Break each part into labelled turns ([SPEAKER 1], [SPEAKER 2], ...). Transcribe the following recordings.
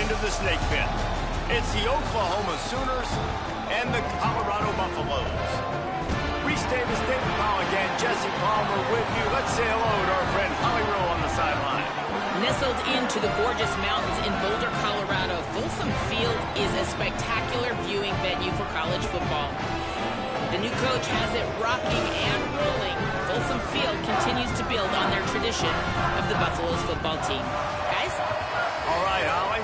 [SPEAKER 1] into the snake pit. It's the Oklahoma Sooners and the Colorado Buffaloes. Reese Davis, David Powell again, Jesse Palmer with you. Let's say hello to our friend Holly Rowe on the sideline.
[SPEAKER 2] Nestled into the gorgeous mountains in Boulder, Colorado, Folsom Field is a spectacular viewing venue for college football. The new coach has it rocking and rolling. Folsom Field continues to build on their tradition of the Buffaloes football team. Guys?
[SPEAKER 1] All right, Holly.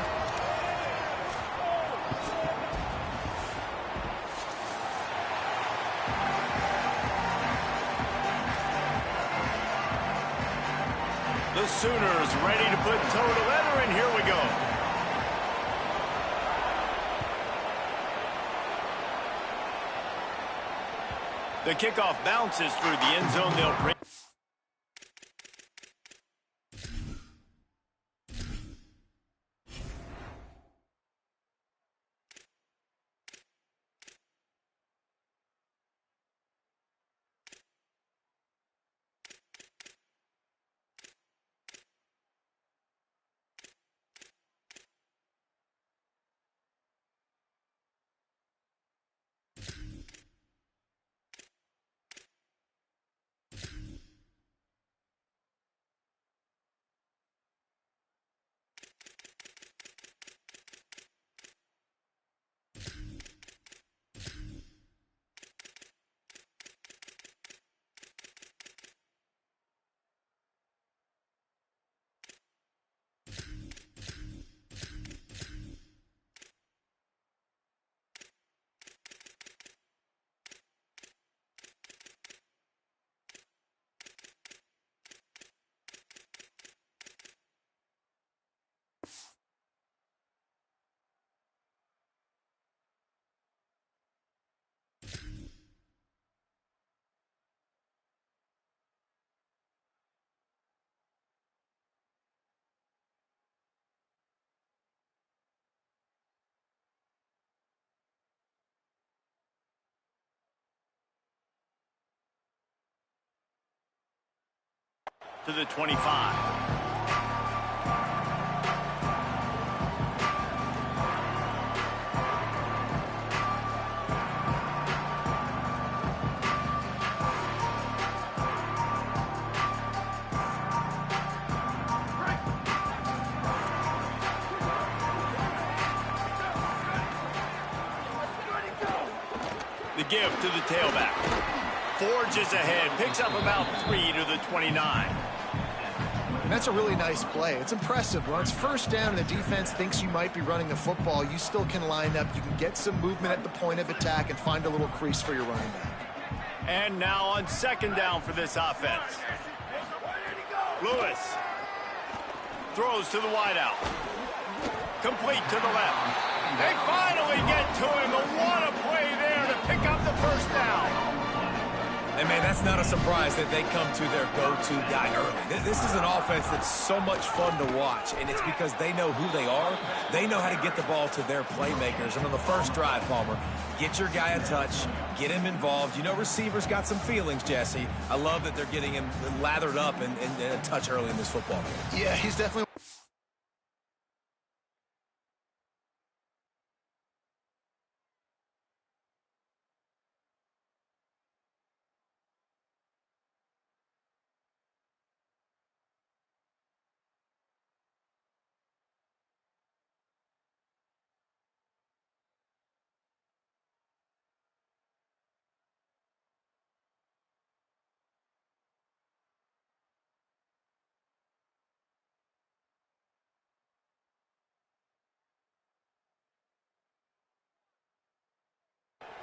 [SPEAKER 1] The Sooners ready to put toe to leather, and here we go. The kickoff bounces through the end zone. They'll bring. To the 25. The give to the tailback. Forges ahead, picks up about 3 to the 29.
[SPEAKER 3] And that's a really nice play. It's impressive. When it's first down and the defense thinks you might be running the football, you still can line up. You can get some movement at the point of attack and find a little crease for your running back.
[SPEAKER 1] And now on second down for this offense. Lewis throws to the wideout. Complete to the left. They finally get to him. What a play there to pick up the first down.
[SPEAKER 4] And, man, that's not a surprise that they come to their go-to guy early. This is an offense that's so much fun to watch, and it's because they know who they are. They know how to get the ball to their playmakers. And on the first drive, Palmer, get your guy a touch, get him involved. You know receivers got some feelings, Jesse. I love that they're getting him lathered up and a touch early in this football game.
[SPEAKER 3] Yeah, he's definitely...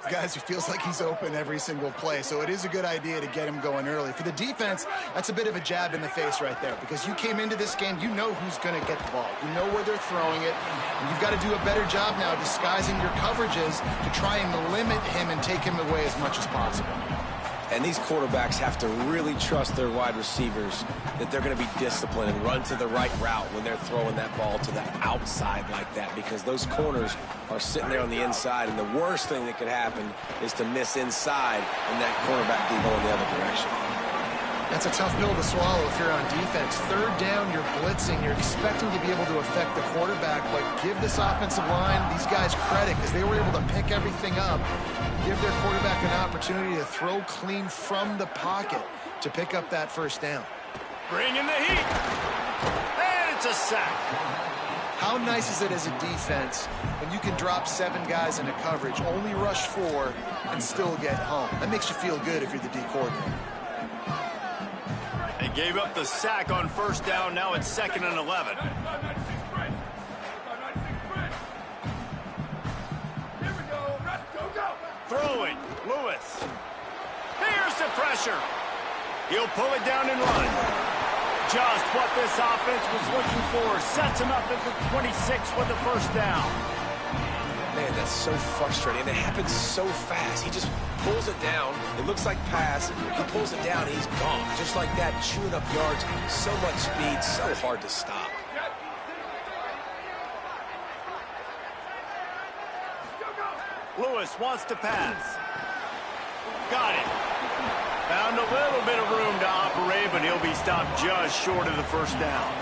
[SPEAKER 3] Guys, he feels like he's open every single play, so it is a good idea to get him going early. For the defense, that's a bit of a jab in the face right there, because you came into this game, you know who's going to get the ball. You know where they're throwing it, and you've got to do a better job now disguising your coverages to try and limit him and take him away as much as possible.
[SPEAKER 4] And these quarterbacks have to really trust their wide receivers that they're going to be disciplined and run to the right route when they're throwing that ball to the outside like that, because those corners are sitting there on the inside, and the worst thing that could happen is to miss inside and that cornerback be going the other direction.
[SPEAKER 3] That's a tough pill to swallow if you're on defense. Third down, you're blitzing. You're expecting to be able to affect the quarterback, but give this offensive line, these guys, credit because they were able to pick everything up, give their quarterback an opportunity to throw clean from the pocket to pick up that first down.
[SPEAKER 1] Bring in the heat. And it's a sack.
[SPEAKER 3] How nice is it as a defense when you can drop 7 guys into coverage, only rush 4, and still get home? That makes you feel good if you're the D coordinator.
[SPEAKER 1] They gave up the sack on first down. Now it's 2nd and 11. Throwing. Lewis. Here's the pressure. He'll pull it down and run. Just what this offense was looking for. Sets him up at the 26 with the first down.
[SPEAKER 4] Man, that's so frustrating. And it happens so fast. He just pulls it down. It looks like pass. He pulls it down, and he's gone. Just like that, chewing up yards. So much speed, so hard to stop.
[SPEAKER 1] Lewis wants to pass. Got it. Found a little bit of room to operate, but he'll be stopped just short of the first down.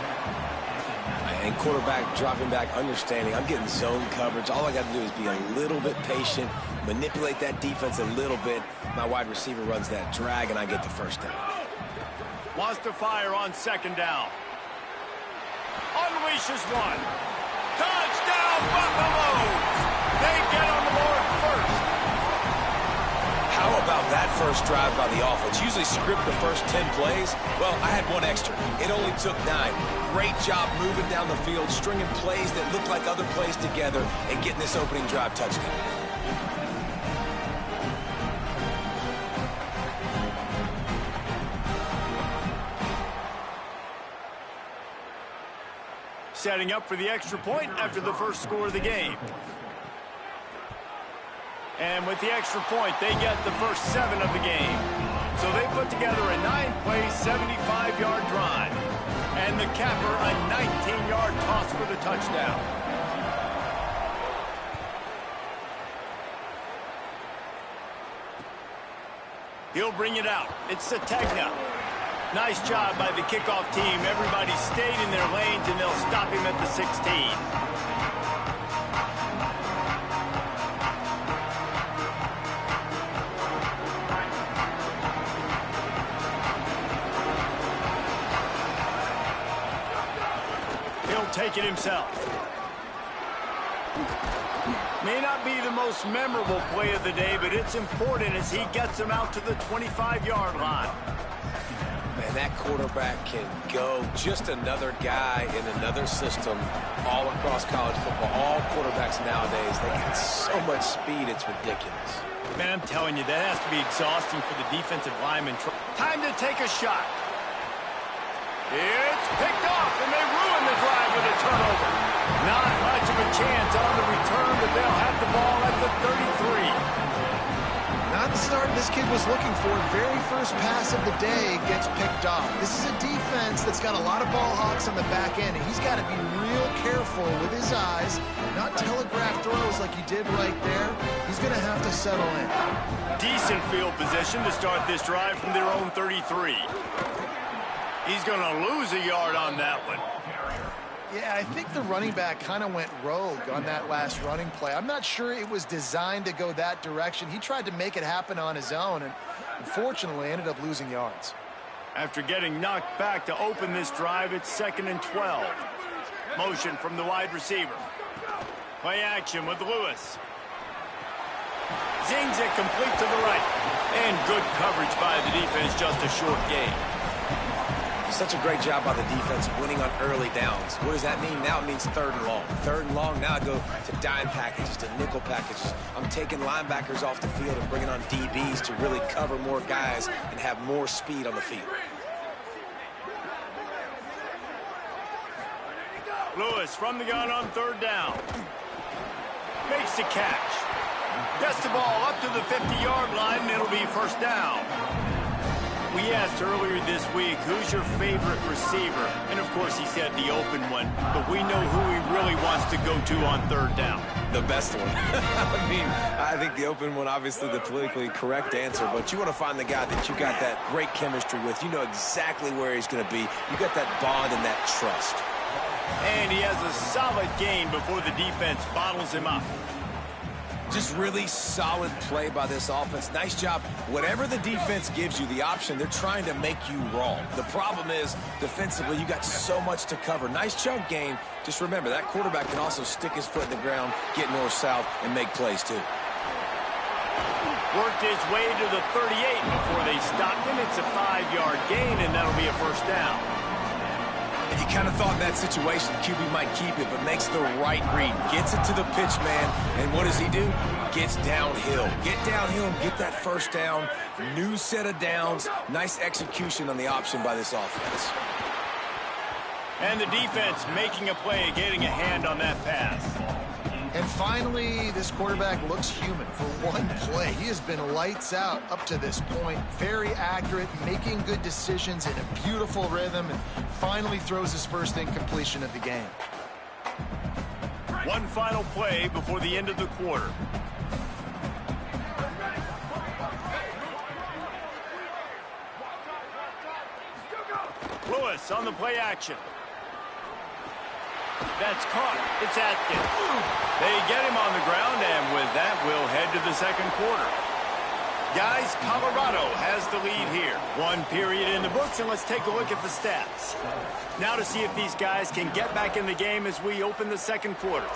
[SPEAKER 4] And quarterback dropping back, understanding, I'm getting zone coverage. All I got to do is be a little bit patient, manipulate that defense a little bit. My wide receiver runs that drag, and I get the first down.
[SPEAKER 1] Wants to fire on 2nd down. Unleashes one. Touchdown, Buffaloes! They get on the board first.
[SPEAKER 4] How about that first drive by the offense? Usually script the first 10 plays. Well, I had one extra. It only took 9. Great job moving down the field, stringing plays that look like other plays together, and getting this opening drive touchdown.
[SPEAKER 1] Setting up for the extra point after the first score of the game. And with the extra point, they get the first 7 of the game. So they put together a 9-play, 75-yard drive. And the capper, a 19-yard toss for the touchdown. He'll bring it out. It's Ncaa. Nice job by the kickoff team. Everybody stayed in their lanes, and they'll stop him at the 16. Take it himself. May not be the most memorable play of the day, but it's important as he gets him out to the 25-yard line.
[SPEAKER 4] Man, that quarterback can go. Just another guy in another system all across college football. All quarterbacks nowadays, they got so much speed, it's ridiculous.
[SPEAKER 1] Man, I'm telling you, that has to be exhausting for the defensive lineman. Time to take a shot. It's picked off, and they ruin the drive with a turnover. Not much of a chance on the return, but they'll have the ball at the 33.
[SPEAKER 3] Not the start this kid was looking for. Very first pass of the day gets picked off. This is a defense that's got a lot of ball hawks on the back end, and he's got to be real careful with his eyes, not telegraph throws like he did right there. He's going to have to settle in.
[SPEAKER 1] Decent field position to start this drive from their own 33. He's going to lose a yard on that one.
[SPEAKER 3] Yeah, I think the running back kind of went rogue on that last running play. I'm not sure it was designed to go that direction. He tried to make it happen on his own, and unfortunately ended up losing yards.
[SPEAKER 1] After getting knocked back to open this drive, it's 2nd and 12. Motion from the wide receiver. Play action with Lewis. Zings it complete to the right. And good coverage by the defense, just a short gain.
[SPEAKER 4] Such a great job by the defense winning on early downs. What does that mean? Now it means 3rd and long. 3rd and long, now I go to dime packages, to nickel packages. I'm taking linebackers off the field and bringing on DBs to really cover more guys and have more speed on the field.
[SPEAKER 1] Lewis from the gun on 3rd down. Makes the catch. Gets the ball up to the 50-yard line, and it'll be first down. We asked earlier this week, who's your favorite receiver? And, of course, he said the open one. But we know who he really wants to go to on 3rd down.
[SPEAKER 4] the best one. I mean, I think the open one, obviously the politically correct answer, but you want to find the guy that you got that great chemistry with. You know exactly where he's going to be. You got that bond and that trust.
[SPEAKER 1] And he has a solid game before the defense bottles him up.
[SPEAKER 4] Just really solid play by this offense. Nice job. Whatever the defense gives you the option, they're trying to make you wrong. The problem is, defensively, you got so much to cover. Nice chunk gain. Just remember, that quarterback can also stick his foot in the ground, get north-south, and make plays, too.
[SPEAKER 1] Worked his way to the 38 before they stopped him. It's a 5-yard gain, and that'll be a first down.
[SPEAKER 4] And you kind of thought in that situation QB might keep it, but makes the right read. Gets it to the pitch man, and what does he do? Gets downhill. Get downhill and get that first down. New set of downs. Nice execution on the option by this offense.
[SPEAKER 1] And the defense making a play, getting a hand on that pass.
[SPEAKER 3] And finally, this quarterback looks human for one play. He has been lights out up to this point. Very accurate, making good decisions in a beautiful rhythm, and finally throws his first incompletion of the game.
[SPEAKER 1] One final play before the end of the quarter. Lewis on the play action. That's caught. It's Atkins. They get him on the ground, and with that, we'll head to the second quarter. Guys, Colorado has the lead here. One period in the books, and let's take a look at the stats. Now to see if these guys can get back in the game as we open the second quarter.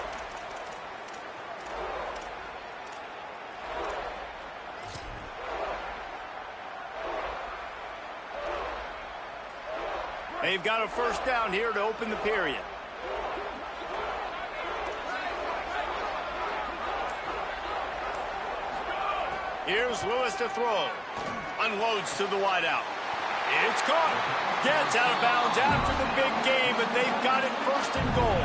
[SPEAKER 1] They've got a first down here to open the period. Here's Lewis to throw. Unloads to the wideout. It's caught. Gets out of bounds after the big game, but they've got it first and goal.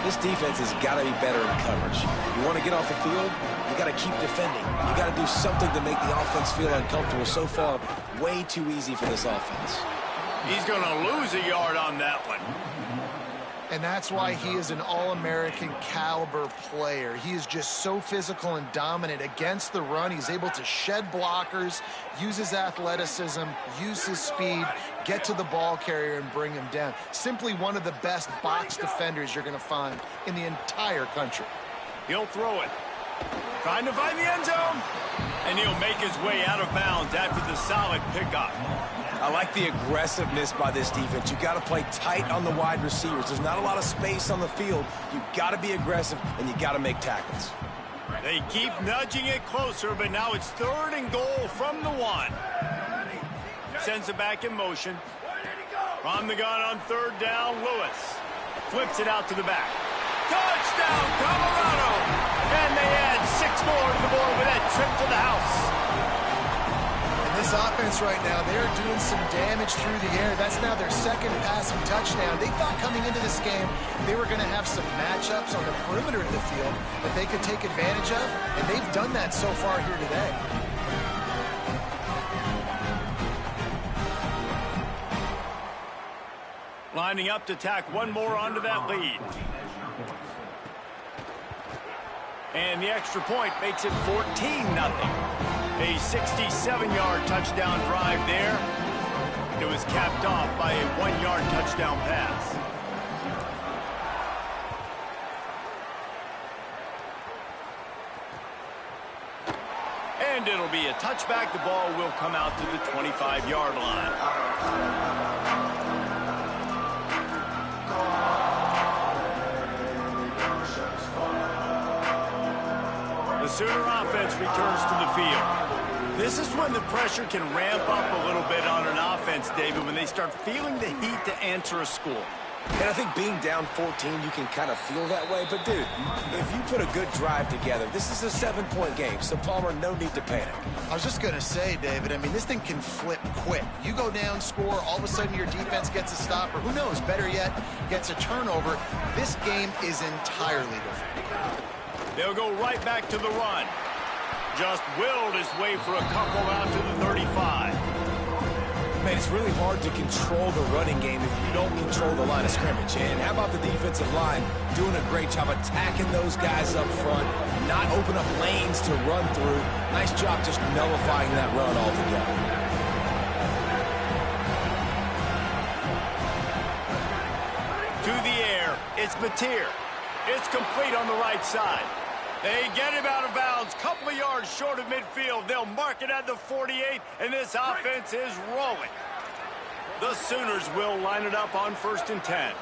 [SPEAKER 4] This defense has got to be better in coverage. You want to get off the field, you got to keep defending. You got to do something to make the offense feel uncomfortable. So far, way too easy for this offense.
[SPEAKER 1] He's going to lose a yard on that one.
[SPEAKER 3] And that's why he is an All-American caliber player. He is just so physical and dominant against the run. He's able to shed blockers, use his athleticism, use his speed, get to the ball carrier and bring him down. Simply one of the best box defenders you're going to find in the entire country.
[SPEAKER 1] He'll throw it. Trying to find the end zone. And he'll make his way out of bounds after the solid pickup.
[SPEAKER 4] I like the aggressiveness by this defense. You got to play tight on the wide receivers. There's not a lot of space on the field. You got to be aggressive, and you got to make tackles.
[SPEAKER 1] They keep nudging it closer, but now it's third and goal from the one. Sends it back in motion. From the gun on third down, Lewis flips it out to the back. Touchdown, Colorado! And they add 6 more to the board with that trip to the house.
[SPEAKER 3] This offense right now, they're doing some damage through the air. That's now their second passing touchdown. They thought coming into this game they were going to have some matchups on the perimeter of the field that they could take advantage of, and they've done that so far here today.
[SPEAKER 1] Lining up to tack one more onto that lead. And the extra point makes it 14-0. A 67-yard touchdown drive there. It was capped off by a 1-yard touchdown pass. And it'll be a touchback. The ball will come out to the 25-yard line. The Sooner offense returns to the field. This is when the pressure can ramp up a little bit on an offense, David, when they start feeling the heat to answer a score.
[SPEAKER 4] And I think being down 14, you can kind of feel that way. But, dude, if you put a good drive together, this is a 7-point game. So, Palmer, no need to panic.
[SPEAKER 3] I was just going to say, David, I mean, this thing can flip quick. You go down, score, all of a sudden your defense gets a stop, or who knows, better yet, gets a turnover. This game is entirely different.
[SPEAKER 1] They'll go right back to the run. Just willed his way for a couple out to the 35.
[SPEAKER 4] Man, it's really hard to control the running game if you don't control the line of scrimmage. And how about the defensive line doing a great job attacking those guys up front, not open up lanes to run through. Nice job just nullifying that run altogether.
[SPEAKER 1] To the air, it's Batir. It's complete on the right side. They get him out of bounds, couple of yards short of midfield. They'll mark it at the 48, and this offense is rolling. The Sooners will line it up on 1st and 10.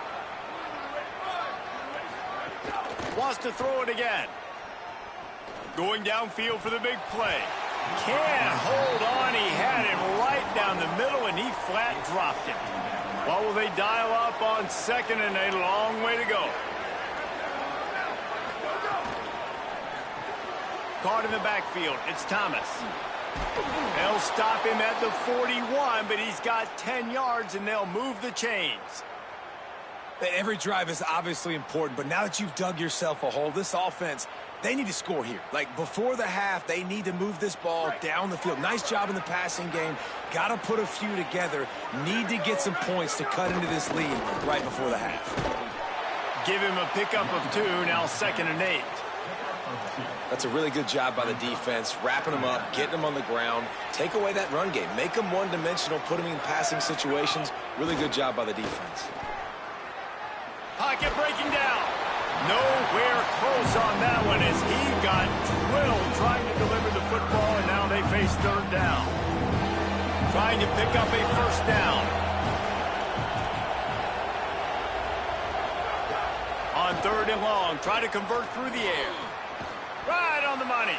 [SPEAKER 1] Wants to throw it again. Going downfield for the big play. Can't hold on. He had him right down the middle, and he flat dropped him. What will they dial up on 2nd and a long way to go? Caught in the backfield. It's Thomas. They'll stop him at the 41, but he's got 10 yards, and they'll move the chains.
[SPEAKER 4] Every drive is obviously important, but now that you've dug yourself a hole, this offense, they need to score here. Like, before the half, they need to move this ball down the field. Nice job in the passing game. Got to put a few together. Need to get some points to cut into this lead right before the half.
[SPEAKER 1] Give him a pickup of 2, now 2nd and 8.
[SPEAKER 4] That's a really good job by the defense, wrapping them up, getting them on the ground. Take away that run game. Make them one-dimensional, put them in passing situations. Really good job by the defense.
[SPEAKER 1] Pocket breaking down. Nowhere close on that one as he got drilled trying to deliver the football, and now they face 3rd down. Trying to pick up a 1st down. On 3rd and long, try to convert through the air. Right on the money.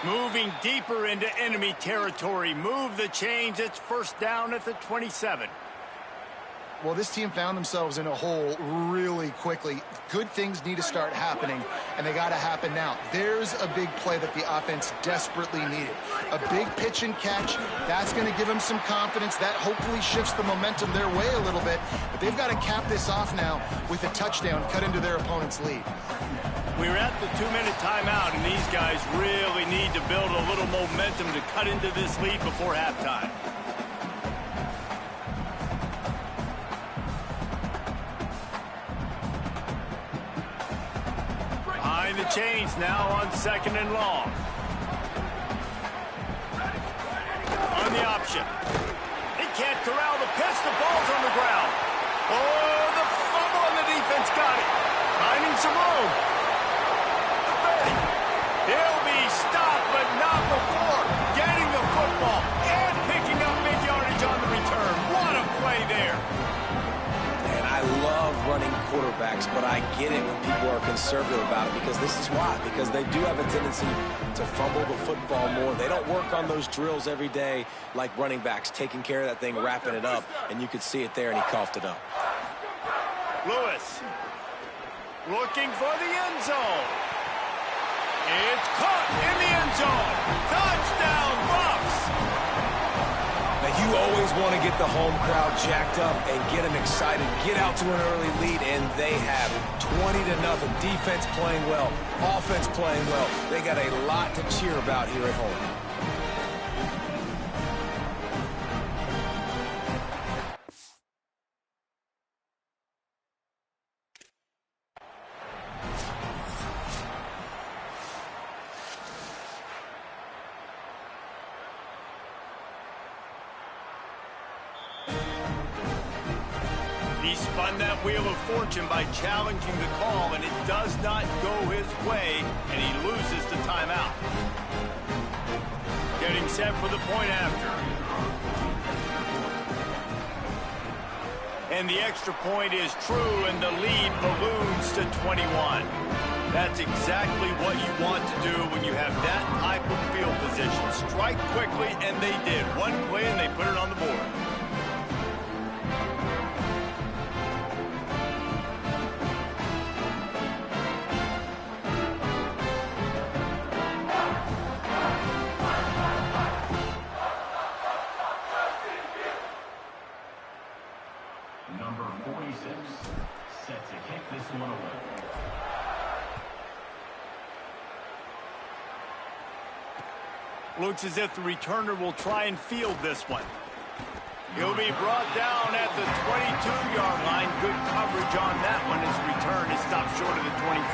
[SPEAKER 1] Moving deeper into enemy territory. Move the chains. It's 1st down at the 27.
[SPEAKER 3] Well, this team found themselves in a hole really quickly. Good things need to start happening, and they got to happen now. There's a big play that the offense desperately needed. A big pitch and catch. That's going to give them some confidence. That hopefully shifts the momentum their way a little bit. But they've got to cap this off now with a touchdown cut into their opponent's lead.
[SPEAKER 1] We're at the 2-minute timeout, and these guys really need to build a little momentum to cut into this lead before halftime. Behind the chains now on 2nd and long. On the option. He can't corral the pitch. The ball's on the ground. Oh, the fumble, and the defense got it. Finding some room. He'll be stopped, but not before getting the football and picking up big yardage on the return. What a play there.
[SPEAKER 4] And I love running quarterbacks, but I get it when people are conservative about it because this is why. Because they do have a tendency to fumble the football more. They don't work on those drills every day like running backs, taking care of that thing, wrapping it up, and you could see it there, and he coughed it up.
[SPEAKER 1] Lewis looking for the end zone. It's caught in the end zone. Touchdown, Bucks!
[SPEAKER 4] Now, you always want to get the home crowd jacked up and get them excited, get out to an early lead, and they have 20-0. Defense playing well, offense playing well. They got a lot to cheer about here at home.
[SPEAKER 1] He spun that wheel of fortune by challenging the call, and it does not go his way, and he loses the timeout. Getting set for the point after. And the extra point is true, and the lead balloons to 21. That's exactly what you want to do when you have that type of field position. Strike quickly, and they did. One play, and they put it on the board.
[SPEAKER 5] Number 46, set to kick this one away.
[SPEAKER 1] Looks as if the returner will try and field this one. He'll be brought down at the 22-yard line. Good coverage on that one. His return is stopped short of the 25.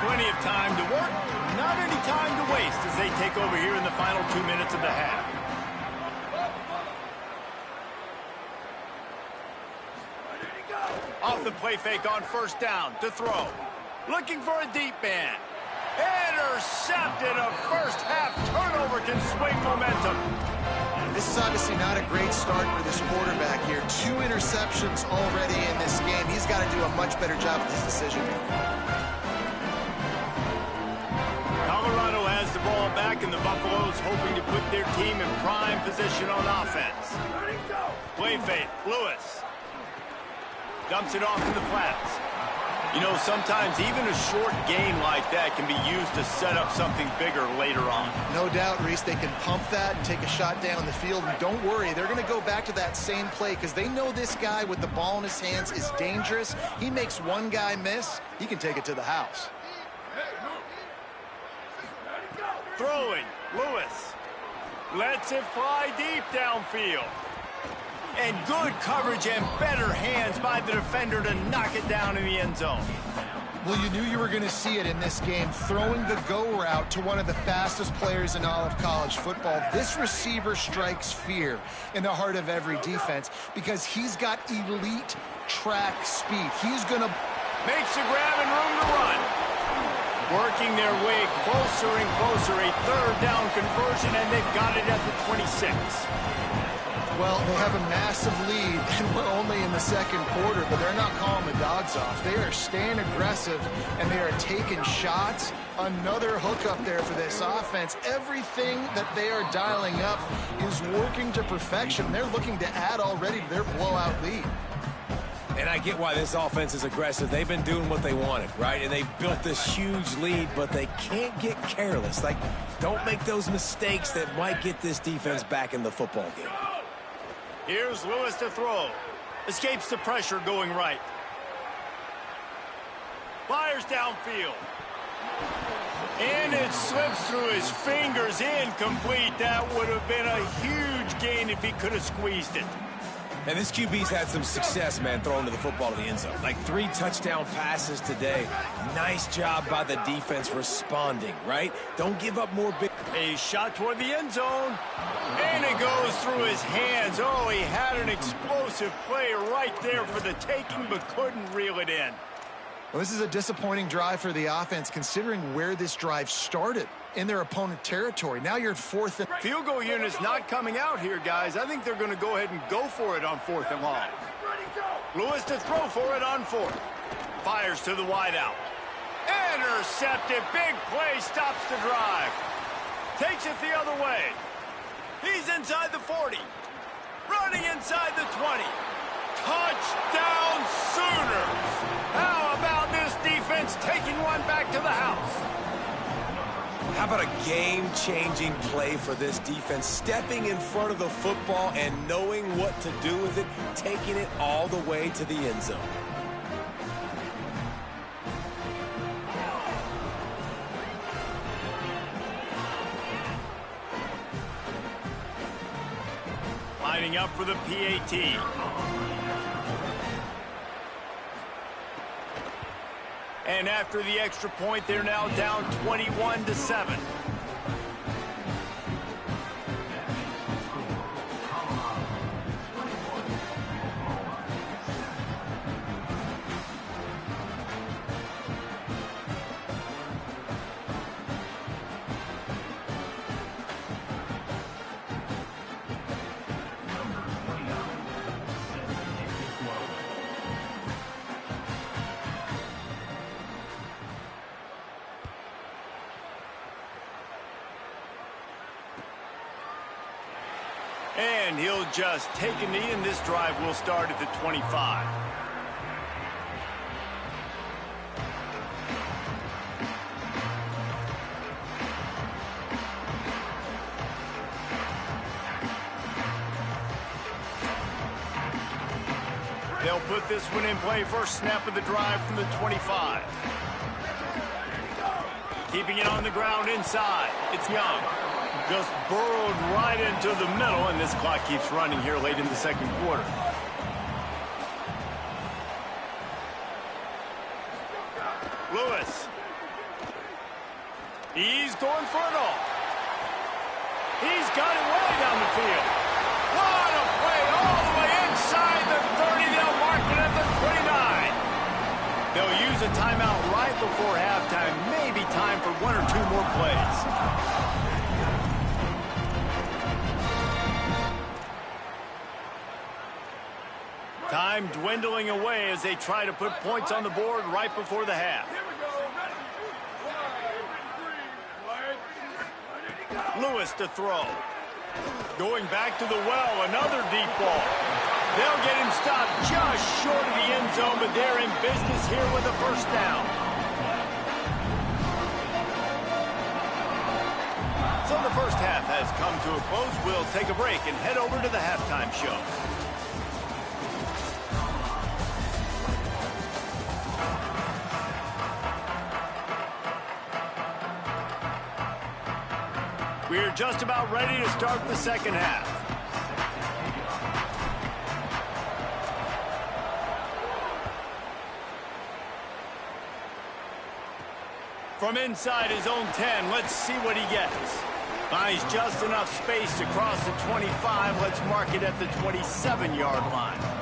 [SPEAKER 1] Plenty of time to work, not any time to waste as they take over here in the final 2 minutes of the half. Off the play fake on first down to throw. Looking for a deep man. Intercepted. A first half turnover can swing momentum.
[SPEAKER 3] This is obviously not a great start for this quarterback here. 2 interceptions already in this game. He's got to do a much better job with his decision making.
[SPEAKER 1] Colorado has the ball back, and the Buffaloes hoping to put their team in prime position on offense. Play fake. Lewis dumps it off in the flats. You know, sometimes even a short gain like that can be used to set up something bigger later on.
[SPEAKER 3] No doubt, Reese, they can pump that and take a shot down the field. And don't worry, they're going to go back to that same play because they know this guy with the ball in his hands is dangerous. He makes one guy miss, he can take it to the house.
[SPEAKER 1] Throwing. Lewis lets it fly deep downfield. And good coverage and better hands by the defender to knock it down in the end zone.
[SPEAKER 3] Well, you knew you were going to see it in this game, throwing the go route to one of the fastest players in all of college football. This receiver strikes fear in the heart of every defense because he's got elite track speed. He's going to...
[SPEAKER 1] Makes a grab and room to run. Working their way closer and closer. A third down conversion, and they've got it at the 26.
[SPEAKER 3] Well, they have a massive lead, and we're only in the second quarter, but they're not calling the dogs off. They are staying aggressive, and they are taking shots. Another hookup there for this offense. Everything that they are dialing up is working to perfection. They're looking to add already to their blowout lead.
[SPEAKER 4] And I get why this offense is aggressive. They've been doing what they wanted, right? And they've built this huge lead, but they can't get careless. Like, don't make those mistakes that might get this defense back in the football game.
[SPEAKER 1] Here's Lewis to throw. Escapes the pressure going right. Fires downfield. And it slips through his fingers. Incomplete. That would have been a huge gain if he could have squeezed it.
[SPEAKER 4] And this QB's had some success, man, throwing to the football to the end zone. Like 3 touchdown passes today. Nice job by the defense responding, right? Don't give up more big.
[SPEAKER 1] A shot toward the end zone. And it goes through his hands. Oh, he had an explosive play right there for the taking, but couldn't reel it in.
[SPEAKER 3] Well, this is a disappointing drive for the offense, considering where this drive started in their opponent territory. Now you're at 4th and...
[SPEAKER 1] Field goal unit's not coming out here, guys. I think they're going to go ahead and go for it on 4th and long. Lewis to throw for it on 4th. Fires to the wideout. Intercepted. Big play. Stops the drive. Takes it the other way. He's inside the 40. Running inside the 20. Touchdown Sooners. How about this defense taking one back to the house?
[SPEAKER 4] How about a game-changing play for this defense? Stepping in front of the football and knowing what to do with it, taking it all the way to the end zone.
[SPEAKER 1] Lining up for the PAT. And after the extra point, they're now down 21-7. And he'll just take a knee, and this drive will start at the 25. They'll put this one in play. First snap of the drive from the 25. Keeping it on the ground inside. It's Young. Just burrowed right into the middle, and this clock keeps running here late in the second quarter. Lewis. He's going for it all. He's got it way down the field. What a play all the way inside the 30. They'll mark it at the 29. They'll use a timeout right before halftime. Maybe time for one or two more plays. Time dwindling away as they try to put points on the board right before the half. Lewis to throw. Going back to the well, another deep ball. They'll get him stopped just short of the end zone, but they're in business here with a first down. So the first half has come to a close. We'll take a break and head over to the halftime show. We're just about ready to start the second half. From inside his own 10, let's see what he gets. Finds just enough space to cross the 25. Let's mark it at the 27-yard line.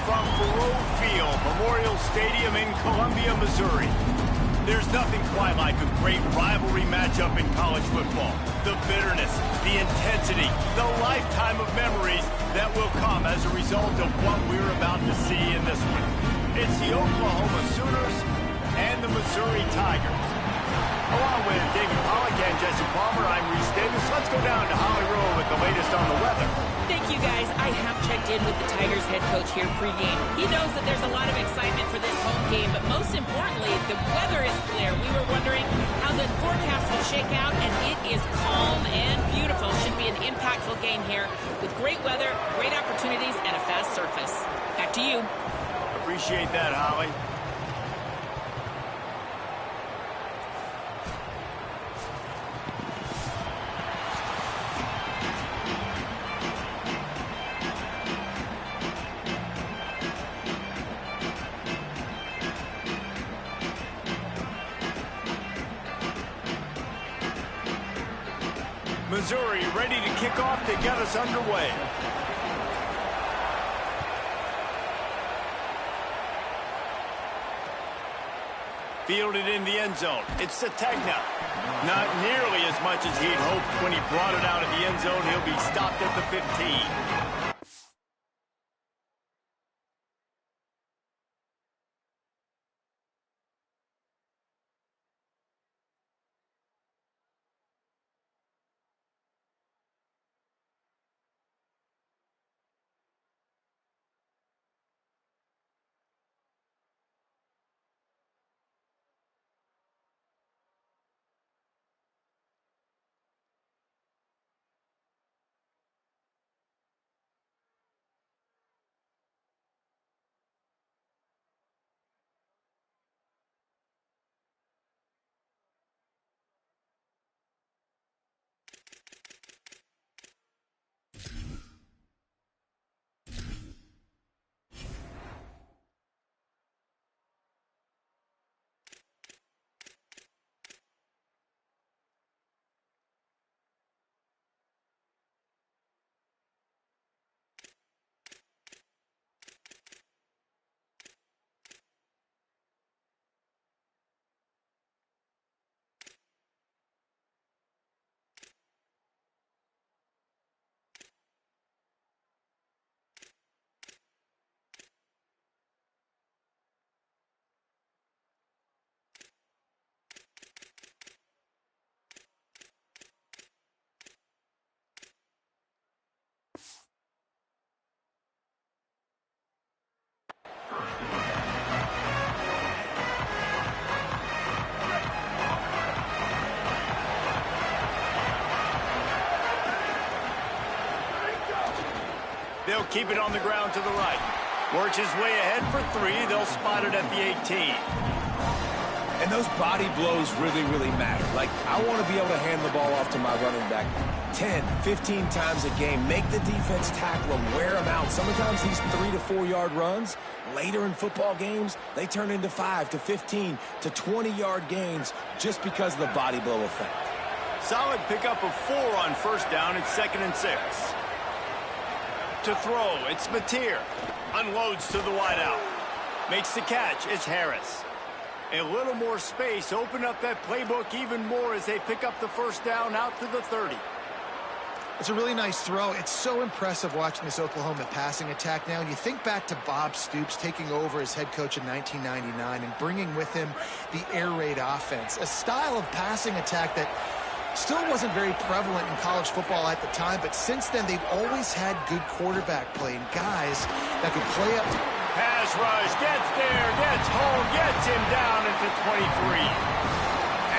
[SPEAKER 1] from Faroe Field, Memorial Stadium in Columbia, Missouri. There's nothing quite like a great rivalry matchup in college football. The bitterness, the intensity, the lifetime of memories that will come as a result of what we're about to see in this one. It's the Oklahoma Sooners and the Missouri Tigers. Along with David Pollack and Jesse Palmer, I'm Reese Davis. Let's go down to Holly Rowe with the latest on the weather.
[SPEAKER 2] Thank you, guys. I have checked in with the Tigers head coach here pregame. He knows that there's a lot of excitement for this home game, but most importantly, the weather is clear. We were wondering how the forecast will shake out, and it is calm and beautiful. Should be an impactful game here with great weather, great opportunities, and a fast surface. Back to you.
[SPEAKER 1] Appreciate that, Holly. Missouri ready to kick off to get us underway. Fielded in the end zone. It's Ncaa. Not nearly as much as he'd hoped when he brought it out of the end zone. He'll be stopped at the 15. They'll keep it on the ground to the right. Works his way ahead for 3. They'll spot it at the 18.
[SPEAKER 4] And those body blows really, really matter. Like, I want to be able to hand the ball off to my running back 10, 15 times a game. Make the defense tackle him, wear him out. Sometimes these 3 to 4 yard runs, later in football games, they turn into 5 to 15 to 20 yard gains just because of the body blow effect.
[SPEAKER 1] Solid pickup of 4 on first down. It's 2nd and 6. To throw, it's Mateer. Unloads to the wideout. Makes the catch, it's Harris. A little more space, open up that playbook even more as they pick up the first down out to the 30.
[SPEAKER 3] It's a really nice throw. It's so impressive watching this Oklahoma passing attack now. And you think back to Bob Stoops taking over as head coach in 1999 and bringing with him the air raid offense, a style of passing attack that still wasn't very prevalent in college football at the time, but since then they've always had good quarterback play and guys that could play up.
[SPEAKER 1] Pass rush, gets there, gets home, gets him down at the 23.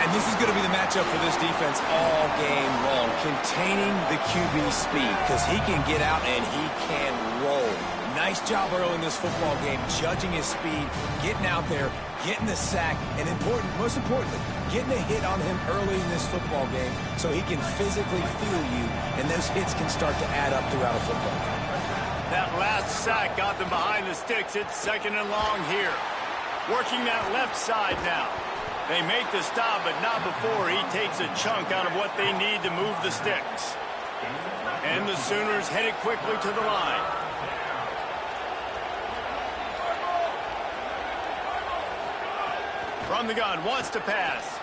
[SPEAKER 4] And this is going to be the matchup for this defense all game long, containing the QB speed, because he can get out and he can roll. Nice job early in this football game, judging his speed, getting out there, getting the sack, and most importantly, getting a hit on him early in this football game so he can physically feel you, and those hits can start to add up throughout a football game.
[SPEAKER 1] That last sack got them behind the sticks. It's 2nd and long here. Working that left side now. They make the stop, but not before he takes a chunk out of what they need to move the sticks. And the Sooners headed quickly to the line. From the gun, wants to pass.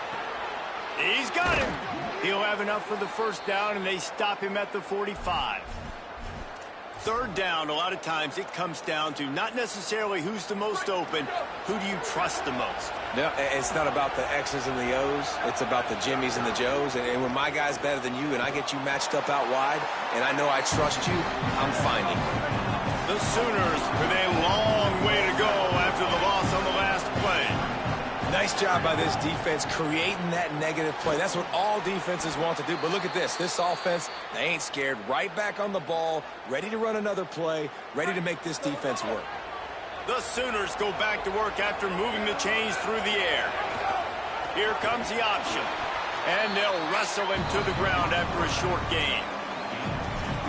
[SPEAKER 1] He's got him. He'll have enough for the first down, and they stop him at the 45. Third down, a lot of times it comes down to not necessarily who's the most open, who do you trust the most?
[SPEAKER 4] No, it's not about the X's and the O's. It's about the Jimmies and the Joes. And when my guy's better than you and I get you matched up out wide and I know I trust you, I'm finding.
[SPEAKER 1] The Sooners with a long way to go after the loss on the last play.
[SPEAKER 4] Nice job by this defense creating that negative play. That's what all defenses want to do. But look at this. This offense, they ain't scared. Right back on the ball, ready to run another play, ready to make this defense work.
[SPEAKER 1] The Sooners go back to work after moving the chains through the air. Here comes the option. And they'll wrestle him to the ground after a short gain.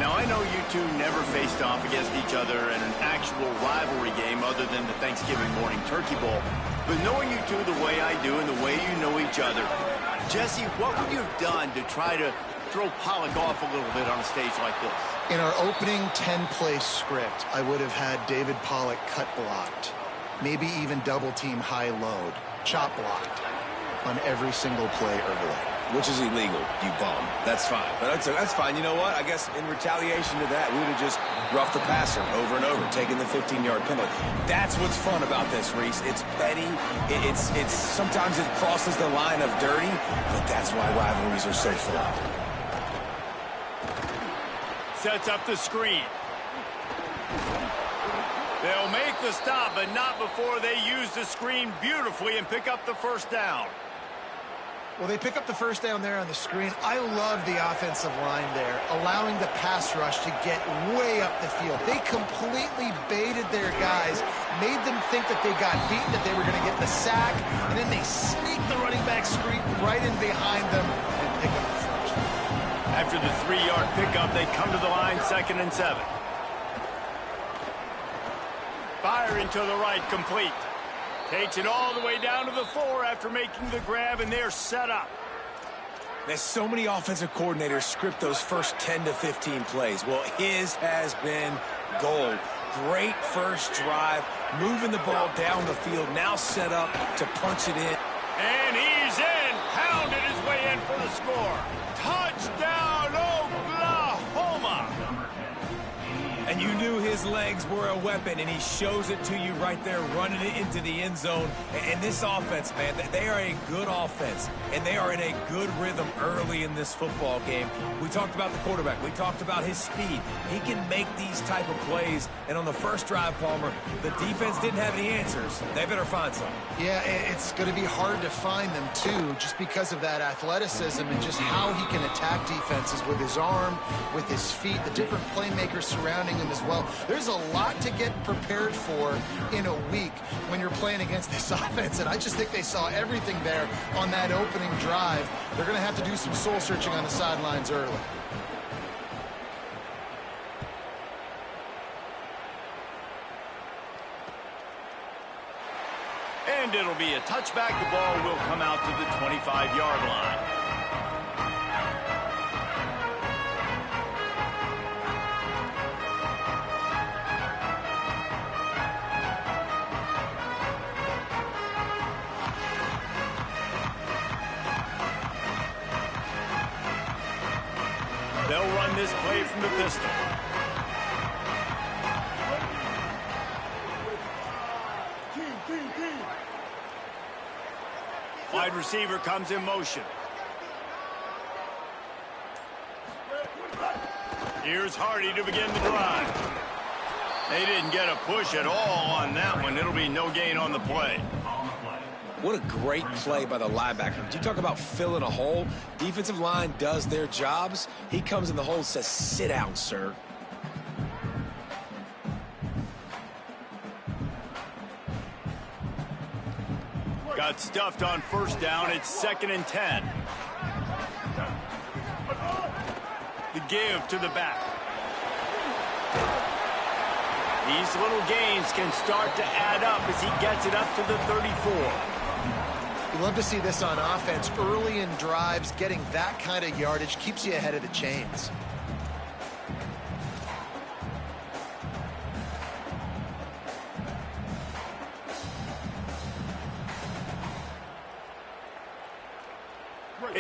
[SPEAKER 1] Now, I know you two never faced off against each other in an actual rivalry game other than the Thanksgiving morning turkey bowl. But knowing you two the way I do and the way you know each other, Jesse, what would you have done to try to throw Pollock off a little bit on a stage like this?
[SPEAKER 3] In our opening 10-play script, I would have had David Pollock cut blocked, maybe even double-team high-load, chop blocked on every single play early.
[SPEAKER 4] Which is illegal, you bum. That's fine. But that's fine. You know what? I guess in retaliation to that, we would have just roughed the passer over and over, taking the 15-yard penalty. That's what's fun about this, Reese. It's petty. It's sometimes it crosses the line of dirty, but that's why rivalries are so fun.
[SPEAKER 1] Sets up the screen. They'll make the stop, but not before they use the screen beautifully and pick up the first down.
[SPEAKER 3] Well, they pick up the first down there on the screen. I love the offensive line there, allowing the pass rush to get way up the field. They completely baited their guys, made them think that they got beaten, that they were going to get the sack, and then they sneak the running back screen right in behind them and pick up the first.
[SPEAKER 1] After the 3-yard pickup, they come to the line, 2nd and 7. Fire into the right, complete. Takes it all the way down to the 4 after making the grab, and they're set up.
[SPEAKER 4] There's so many offensive coordinators script those first 10 to 15 plays. Well, his has been gold. Great first drive, moving the ball down the field, now set up to punch it in.
[SPEAKER 1] And he's in, pounded his way in for the score. Touchdown, Oklahoma!
[SPEAKER 4] And you knew his legs were a weapon, and he shows it to you right there, running it into the end zone. And this offense, man, they are a good offense, and they are in a good rhythm early in this football game. We talked about the quarterback. We talked about his speed. He can make these type of plays. And on the first drive, Palmer, the defense didn't have any answers. They better find some.
[SPEAKER 3] Yeah, it's going to be hard to find them, too, just because of that athleticism and just how he can attack defenses with his arm, with his feet, the different playmakers surrounding him as well. There's a lot to get prepared for in a week when you're playing against this offense, and I just think they saw everything there on that opening drive. They're going to have to do some soul-searching on the sidelines early.
[SPEAKER 1] And it'll be a touchback. The ball will come out to the 25-yard line. They'll run this play from the pistol. Wide receiver comes in motion. Here's Hardy to begin the drive. They didn't get a push at all on that one. It'll be no gain on the play.
[SPEAKER 4] What a great play by the linebacker. Did you talk about filling a hole? Defensive line does their jobs. He comes in the hole and says, sit down, sir.
[SPEAKER 1] Got stuffed on first down. It's 2nd and 10. The give to the back. These little gains can start to add up as he gets it up to the 34.
[SPEAKER 3] You love to see this on offense. Early in drives, getting that kind of yardage keeps you ahead of the chains.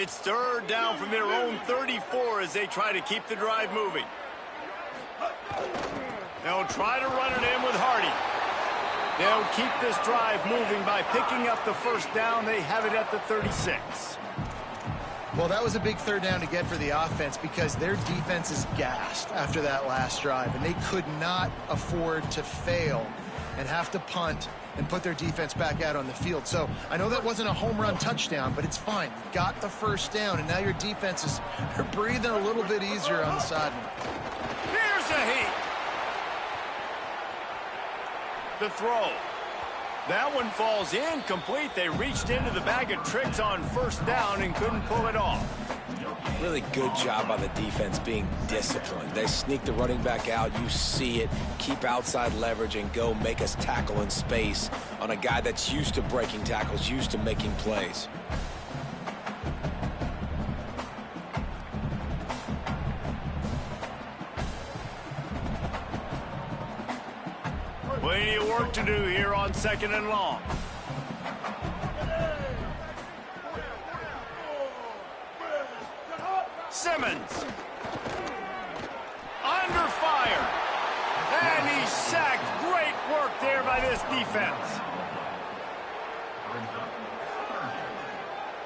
[SPEAKER 1] It's third down from their own 34 as they try to keep the drive moving. They'll try to run it in with Hardy. They'll keep this drive moving by picking up the first down. They have it at the 36.
[SPEAKER 3] Well, that was a big third down to get for the offense because their defense is gassed after that last drive, and they could not afford to fail and have to punt and put their defense back out on the field. So I know that wasn't a home run touchdown, but it's fine. You got the first down, and now your defense is breathing a little bit easier on the sideline.
[SPEAKER 1] Here's a heat. The throw. That one falls incomplete. They reached into the bag of tricks on first down and couldn't pull it off.
[SPEAKER 4] Really good job by the defense being disciplined. They sneak the running back out. You see it. Keep outside leverage and go make us tackle in space on a guy that's used to breaking tackles, used to making plays.
[SPEAKER 1] Plenty of work to do here on second and long. Simmons. Under fire. And he's sacked. Great work there by this defense.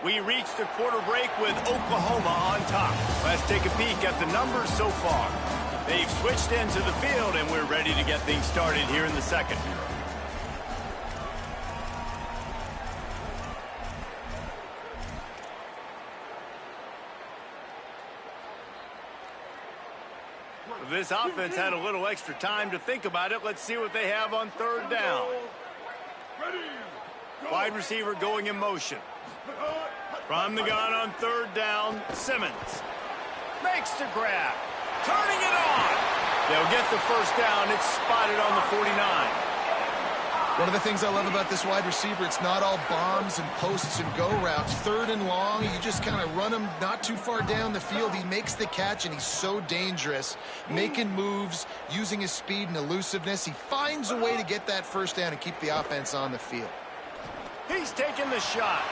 [SPEAKER 1] We reached the quarter break with Oklahoma on top. Let's take a peek at the numbers so far. They've switched ends of the field, and we're ready to get things started here in the second. This offense had a little extra time to think about it. Let's see what they have on third down. Wide receiver going in motion. From the gun on third down, Simmons makes the grab. Turning it on. They'll get the first down. It's spotted on the 49.
[SPEAKER 3] One of the things I love about this wide receiver, it's not all bombs and posts and go routes. Third and long, you just kind of run him not too far down the field. He makes the catch, and he's so dangerous, making moves, using his speed and elusiveness. He finds a way to get that first down and keep the offense on the field.
[SPEAKER 1] He's taking the shot.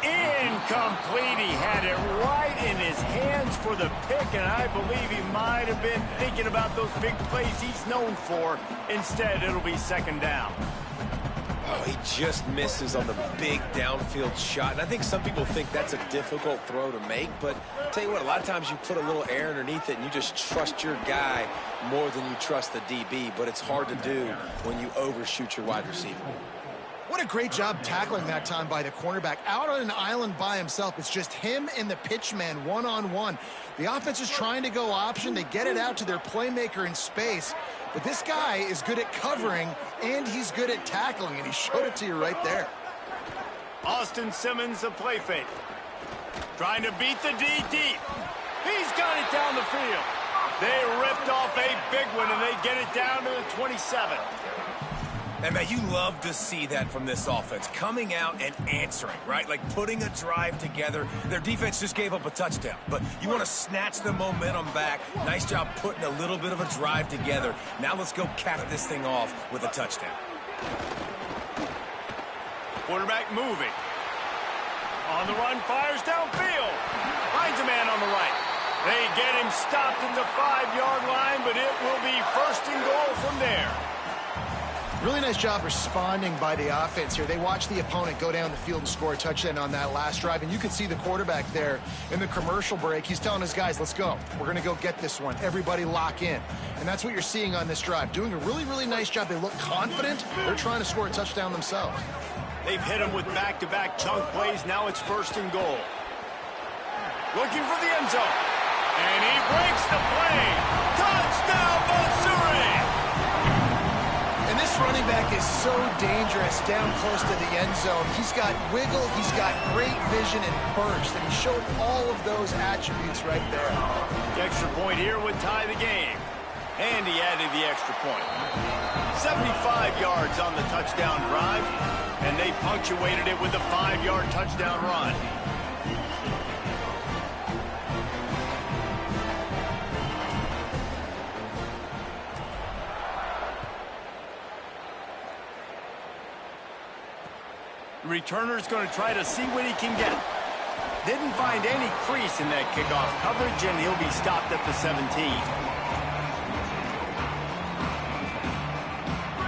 [SPEAKER 1] Incomplete. He had it right in his hands for the pick, and I believe he might have been thinking about those big plays he's known for. Instead, it'll be second down.
[SPEAKER 4] Oh, he just misses on the big downfield shot. And I think some people think that's a difficult throw to make, but I'll tell you what, a lot of times you put a little air underneath it and you just trust your guy more than you trust the DB, but it's hard to do when you overshoot your wide receiver.
[SPEAKER 3] What a great job tackling that time by the cornerback. Out on an island by himself. It's just him and the pitch man one-on-one. The offense is trying to go option. They get it out to their playmaker in space. But this guy is good at covering, and he's good at tackling, and he showed it to you right there.
[SPEAKER 1] Austin Simmons, a play fake. Trying to beat the D deep. He's got it down the field. They ripped off a big one, and they get it down to the 27.
[SPEAKER 4] And, man, you love to see that from this offense. Coming out and answering, right? Like putting a drive together. Their defense just gave up a touchdown. But you want to snatch the momentum back. Nice job putting a little bit of a drive together. Now let's go cap this thing off with a touchdown.
[SPEAKER 1] Quarterback moving. On the run, fires downfield. Finds a man on the right. They get him stopped at the 5-yard line, but it will be first and goal from there.
[SPEAKER 3] Really nice job responding by the offense here. They watched the opponent go down the field and score a touchdown on that last drive, and you can see the quarterback there in the commercial break. He's telling his guys, let's go. We're going to go get this one. Everybody lock in. And that's what you're seeing on this drive. Doing a really, really nice job. They look confident. They're trying to score a touchdown themselves.
[SPEAKER 1] They've hit him with back-to-back chunk plays. Now it's first and goal. Looking for the end zone. And he breaks the play. Touchdown, Missouri!
[SPEAKER 3] And this running back is so dangerous down close to the end zone. He's got wiggle, he's got great vision and burst, and he showed all of those attributes right there.
[SPEAKER 1] The extra point here would tie the game. And he added the extra point. 75 yards on the touchdown drive, and they punctuated it with a 5-yard touchdown run. The returner's going to try to see what he can get. Didn't find any crease in that kickoff coverage, and he'll be stopped at the 17.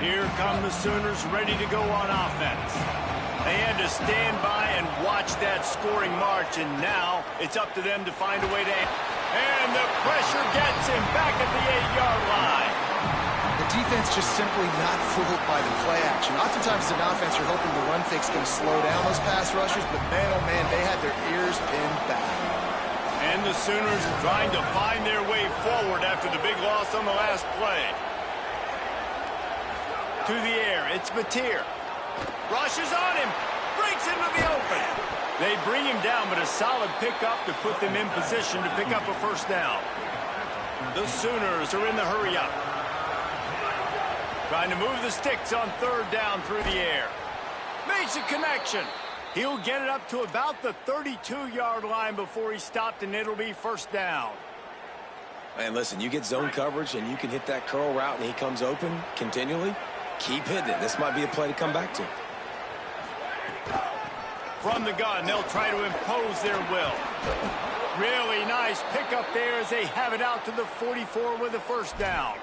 [SPEAKER 1] Here come the Sooners ready to go on offense. They had to stand by and watch that scoring march, and now it's up to them to find a way to... And the pressure gets him back at the 8-yard line.
[SPEAKER 3] The defense just simply not fooled by the play action. Oftentimes as an offense, you're hoping the run fake's going to slow down those pass rushers, but man, oh man, they had their ears pinned back.
[SPEAKER 1] And the Sooners trying to find their way forward after the big loss on the last play. To the air, it's Mateer. Rushes on him, breaks into the open. They bring him down, but a solid pickup to put them in position to pick up a first down. The Sooners are in the hurry-up. Trying to move the sticks on third down through the air. Makes a connection. He'll get it up to about the 32-yard line before he's stopped, and it'll be first down.
[SPEAKER 4] And listen, you get zone coverage and you can hit that curl route and he comes open continually. Keep hitting it. This might be a play to come back to.
[SPEAKER 1] From the gun, they'll try to impose their will. Really nice pickup there as they have it out to the 44 with a first down.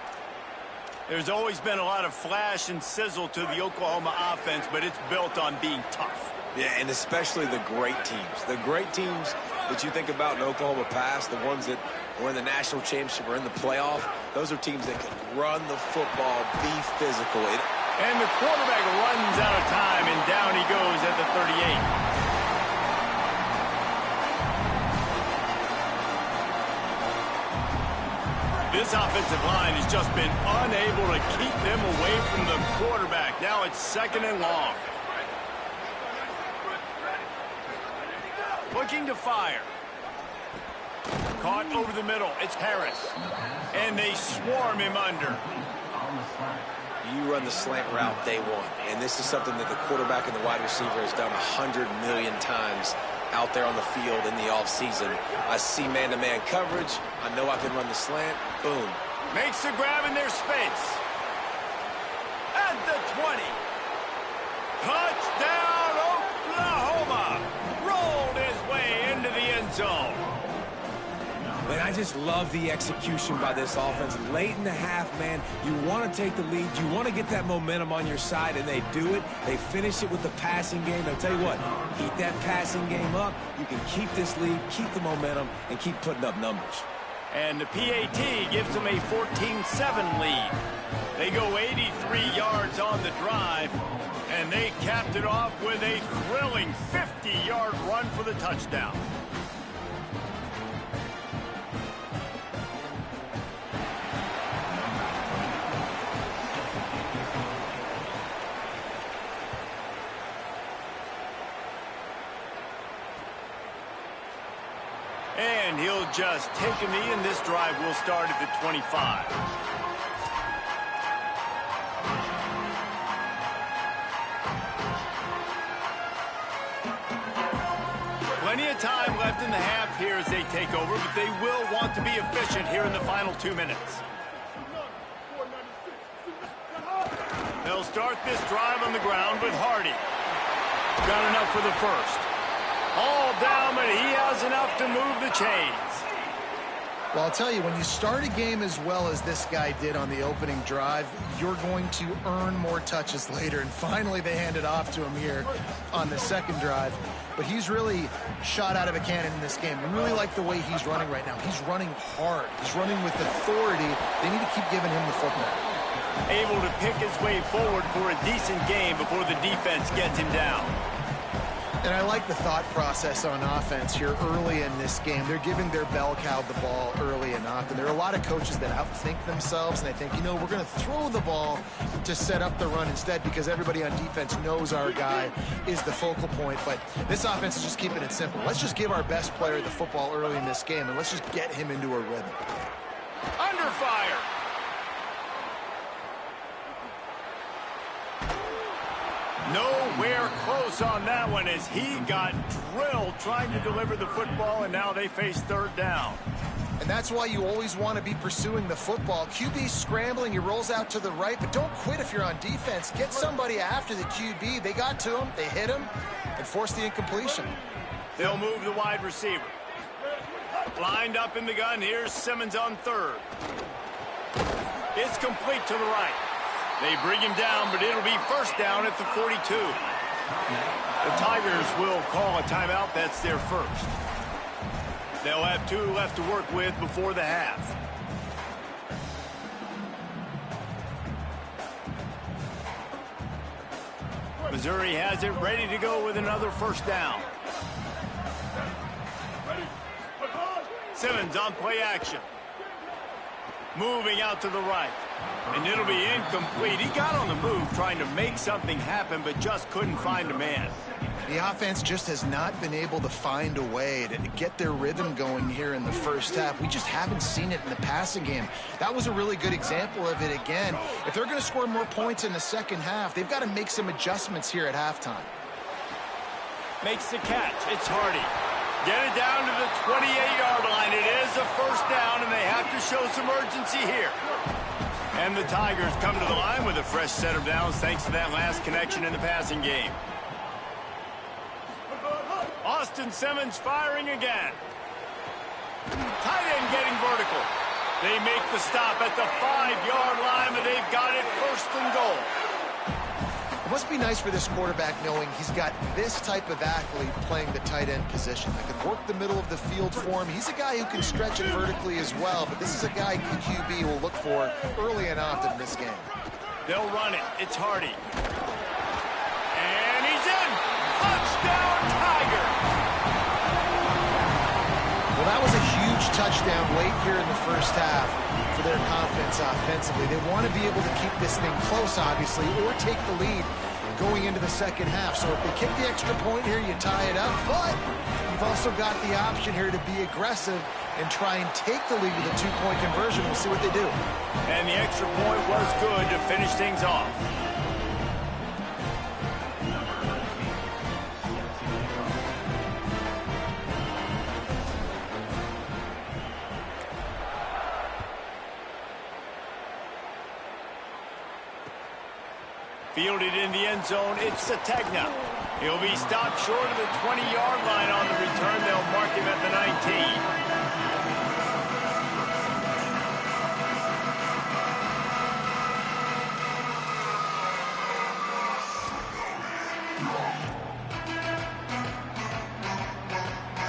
[SPEAKER 1] There's always been a lot of flash and sizzle to the Oklahoma offense, but it's built on being tough.
[SPEAKER 4] Yeah, and especially the great teams. The great teams that you think about in Oklahoma past, the ones that were in the national championship or in the playoff, those are teams that can run the football, be physical.
[SPEAKER 1] And the quarterback runs out of time, and down he goes at the 38. This offensive line has just been unable to keep them away from the quarterback. Now it's second and long. Looking to fire. Caught over the middle. It's Harris. And they swarm him under.
[SPEAKER 4] You run the slant route day one, and this is something that the quarterback and the wide receiver has done 100 million times out there on the field in the offseason. I see man-to-man coverage. I know I can run the slant. Boom.
[SPEAKER 1] Makes the grab in their space. At the 20. Touchdown, Oklahoma. Rolled his way into the end zone.
[SPEAKER 4] Man, I just love the execution by this offense. Late in the half, man, you want to take the lead. You want to get that momentum on your side, and they do it. They finish it with the passing game. I'll tell you what, keep that passing game up. You can keep this lead, keep the momentum, and keep putting up numbers.
[SPEAKER 1] And the PAT gives them a 14-7 lead. They go 83 yards on the drive, and they capped it off with a thrilling 50-yard run for the touchdown. And he'll just take a knee, and this drive will start at the 25. Plenty of time left in the half here as they take over, but they will want to be efficient here in the final 2 minutes. They'll start this drive on the ground with Hardy. Got enough for the first. All down, but he has enough to move the chains.
[SPEAKER 3] Well, I'll tell you, when you start a game as well as this guy did on the opening drive, you're going to earn more touches later. And finally, they hand it off to him here on the second drive. But he's really shot out of a cannon in this game. I really like the way he's running right now. He's running hard. He's running with authority. They need to keep giving him the football.
[SPEAKER 1] Able to pick his way forward for a decent game before the defense gets him down.
[SPEAKER 3] And I like the thought process on offense here early in this game. They're giving their bell cow the ball early enough. And there are a lot of coaches that outthink themselves, and they think, you know, we're going to throw the ball to set up the run instead because everybody on defense knows our guy is the focal point. But this offense is just keeping it simple. Let's just give our best player the football early in this game, and let's just get him into a rhythm.
[SPEAKER 1] Under fire. Nowhere close on that one as he got drilled trying to deliver the football, and now they face third down.
[SPEAKER 3] And that's why you always want to be pursuing the football. QB's scrambling, he rolls out to the right, but don't quit if you're on defense. Get somebody after the QB. They got to him, they hit him, and forced the incompletion.
[SPEAKER 1] They'll move the wide receiver. Lined up in the gun. Here's Simmons on third. It's complete to the right. They bring him down, but it'll be first down at the 42. The Tigers will call a timeout. That's their first. They'll have 2 left to work with before the half. Missouri has it ready to go with another first down. Simmons on play action. Moving out to the right. And it'll be incomplete. He got on the move trying to make something happen, but just couldn't find a man.
[SPEAKER 3] The offense just has not been able to find a way to get their rhythm going here in the first half. We just haven't seen it in the passing game. That was a really good example of it again. If they're going to score more points in the second half, they've got to make some adjustments here at halftime.
[SPEAKER 1] Makes the catch. It's Hardy. Get it down to the 28-yard line. It is a first down, and they have to show some urgency here. And the Tigers come to the line with a fresh set of downs thanks to that last connection in the passing game. Austin Simmons firing again. Tight end getting vertical. They make the stop at the 5-yard line, but they've got it first and goal.
[SPEAKER 3] It must be nice for this quarterback knowing he's got this type of athlete playing the tight end position that can work the middle of the field for him. He's a guy who can stretch it vertically as well, but this is a guy QB will look for early and often in this game.
[SPEAKER 1] They'll run it. It's Hardy. And he's in. Touchdown, Tiger.
[SPEAKER 3] Well, that was a huge touchdown late here in the first half for their confidence offensively. They want to be able to keep this thing close, obviously, or take the lead going into the second half. So if they kick the extra point here, you tie it up. But you've also got the option here to be aggressive and try and take the lead with a 2-point conversion. We'll see what they do.
[SPEAKER 1] And the extra point was good to finish things off. Fielded in the end zone, it's Sategna. He'll be stopped short of the 20-yard line on the return. They'll mark him at the 19.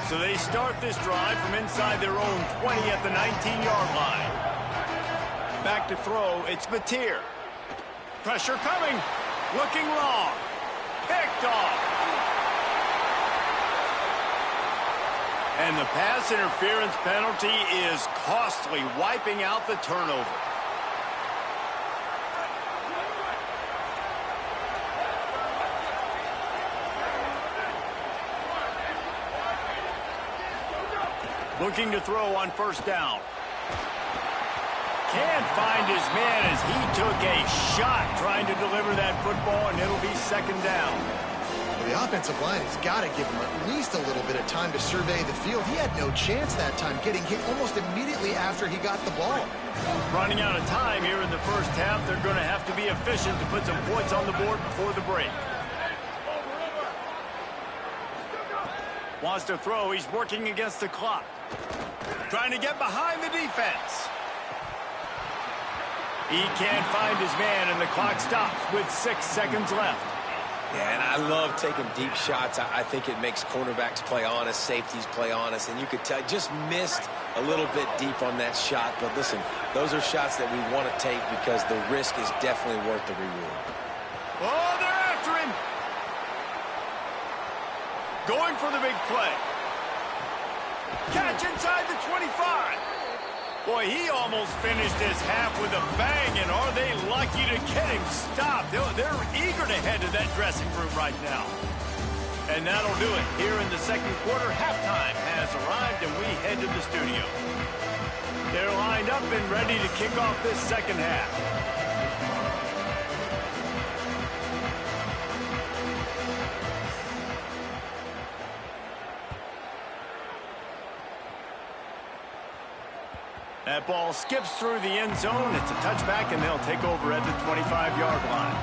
[SPEAKER 1] So they start this drive from inside their own 20 at the 19-yard line. Back to throw, it's Mateer. Pressure coming. Looking long. Picked off. And the pass interference penalty is costly, wiping out the turnover. Looking to throw on first down. Can't find his man as he took a shot trying to deliver that football, and it'll be second down.
[SPEAKER 3] Well, the offensive line has got to give him at least a little bit of time to survey the field. He had no chance that time, getting hit almost immediately after he got the ball.
[SPEAKER 1] Running out of time here in the first half, they're going to have to be efficient to put some points on the board before the break. Wants to throw. He's working against the clock. Trying to get behind the defense. He can't find his man, and the clock stops with 6 seconds left.
[SPEAKER 4] Yeah, and I love taking deep shots. I think it makes cornerbacks play honest, safeties play honest, and you could tell just missed a little bit deep on that shot. But listen, those are shots that we want to take because the risk is definitely worth the reward.
[SPEAKER 1] Oh, they're after him. Going for the big play. Catch inside the 25. Boy, he almost finished his half with a bang, and are they lucky to get him stopped? They're eager to head to that dressing room right now. And that'll do it. Here in the second quarter, halftime has arrived, and we head to the studio. They're lined up and ready to kick off this second half. That ball skips through the end zone. It's a touchback, and they'll take over at the 25-yard line.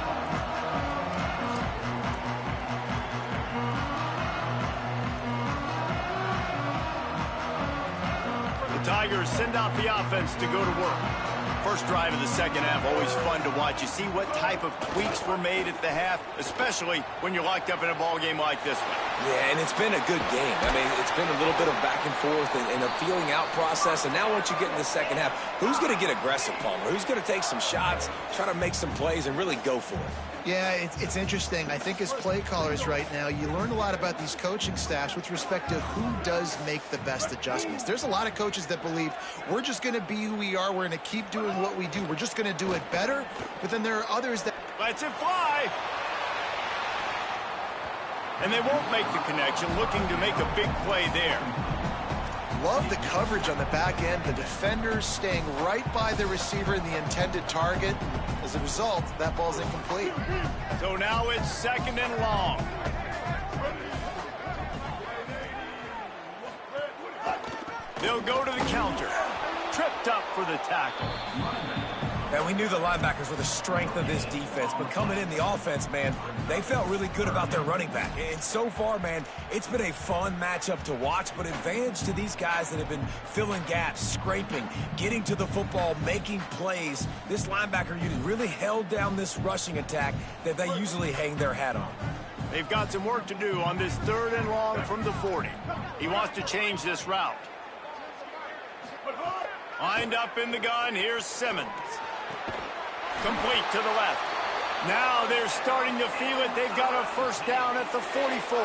[SPEAKER 1] Tigers send out the offense to go to work. First drive of the second half, always fun to watch. You see what type of tweaks were made at the half, especially when you're locked up in a ball game like this one.
[SPEAKER 4] Yeah, and it's been a good game. I mean, it's been a little bit of back and forth and a feeling out process. And now once you get in the second half, who's going to get aggressive, Palmer? Who's going to take some shots, try to make some plays, and really go for it?
[SPEAKER 3] Yeah, it's interesting. I think as play callers right now, you learn a lot about these coaching staffs with respect to who does make the best adjustments. There's a lot of coaches that believe we're just going to be who we are. We're going to keep doing what we do. We're just going to do it better. But then there are others that...
[SPEAKER 1] Lets it fly. And they won't make the connection, looking to make a big play there.
[SPEAKER 3] Love the coverage on the back end. The defenders staying right by the receiver in the intended target. As a result, that ball's incomplete.
[SPEAKER 1] So now it's second and long. They'll go to the counter. Tripped up for the tackle.
[SPEAKER 4] And we knew the linebackers were the strength of this defense, but coming in the offense, man, they felt really good about their running back. And so far, man, it's been a fun matchup to watch, but advantage to these guys that have been filling gaps, scraping, getting to the football, making plays. This linebacker unit really held down this rushing attack that they usually hang their hat on.
[SPEAKER 1] They've got some work to do on this third and long from the 40. He wants to change this route. Lined up in the gun, here's Simmons. Complete to the left. Now they're starting to feel it. They've got a first down at the 44.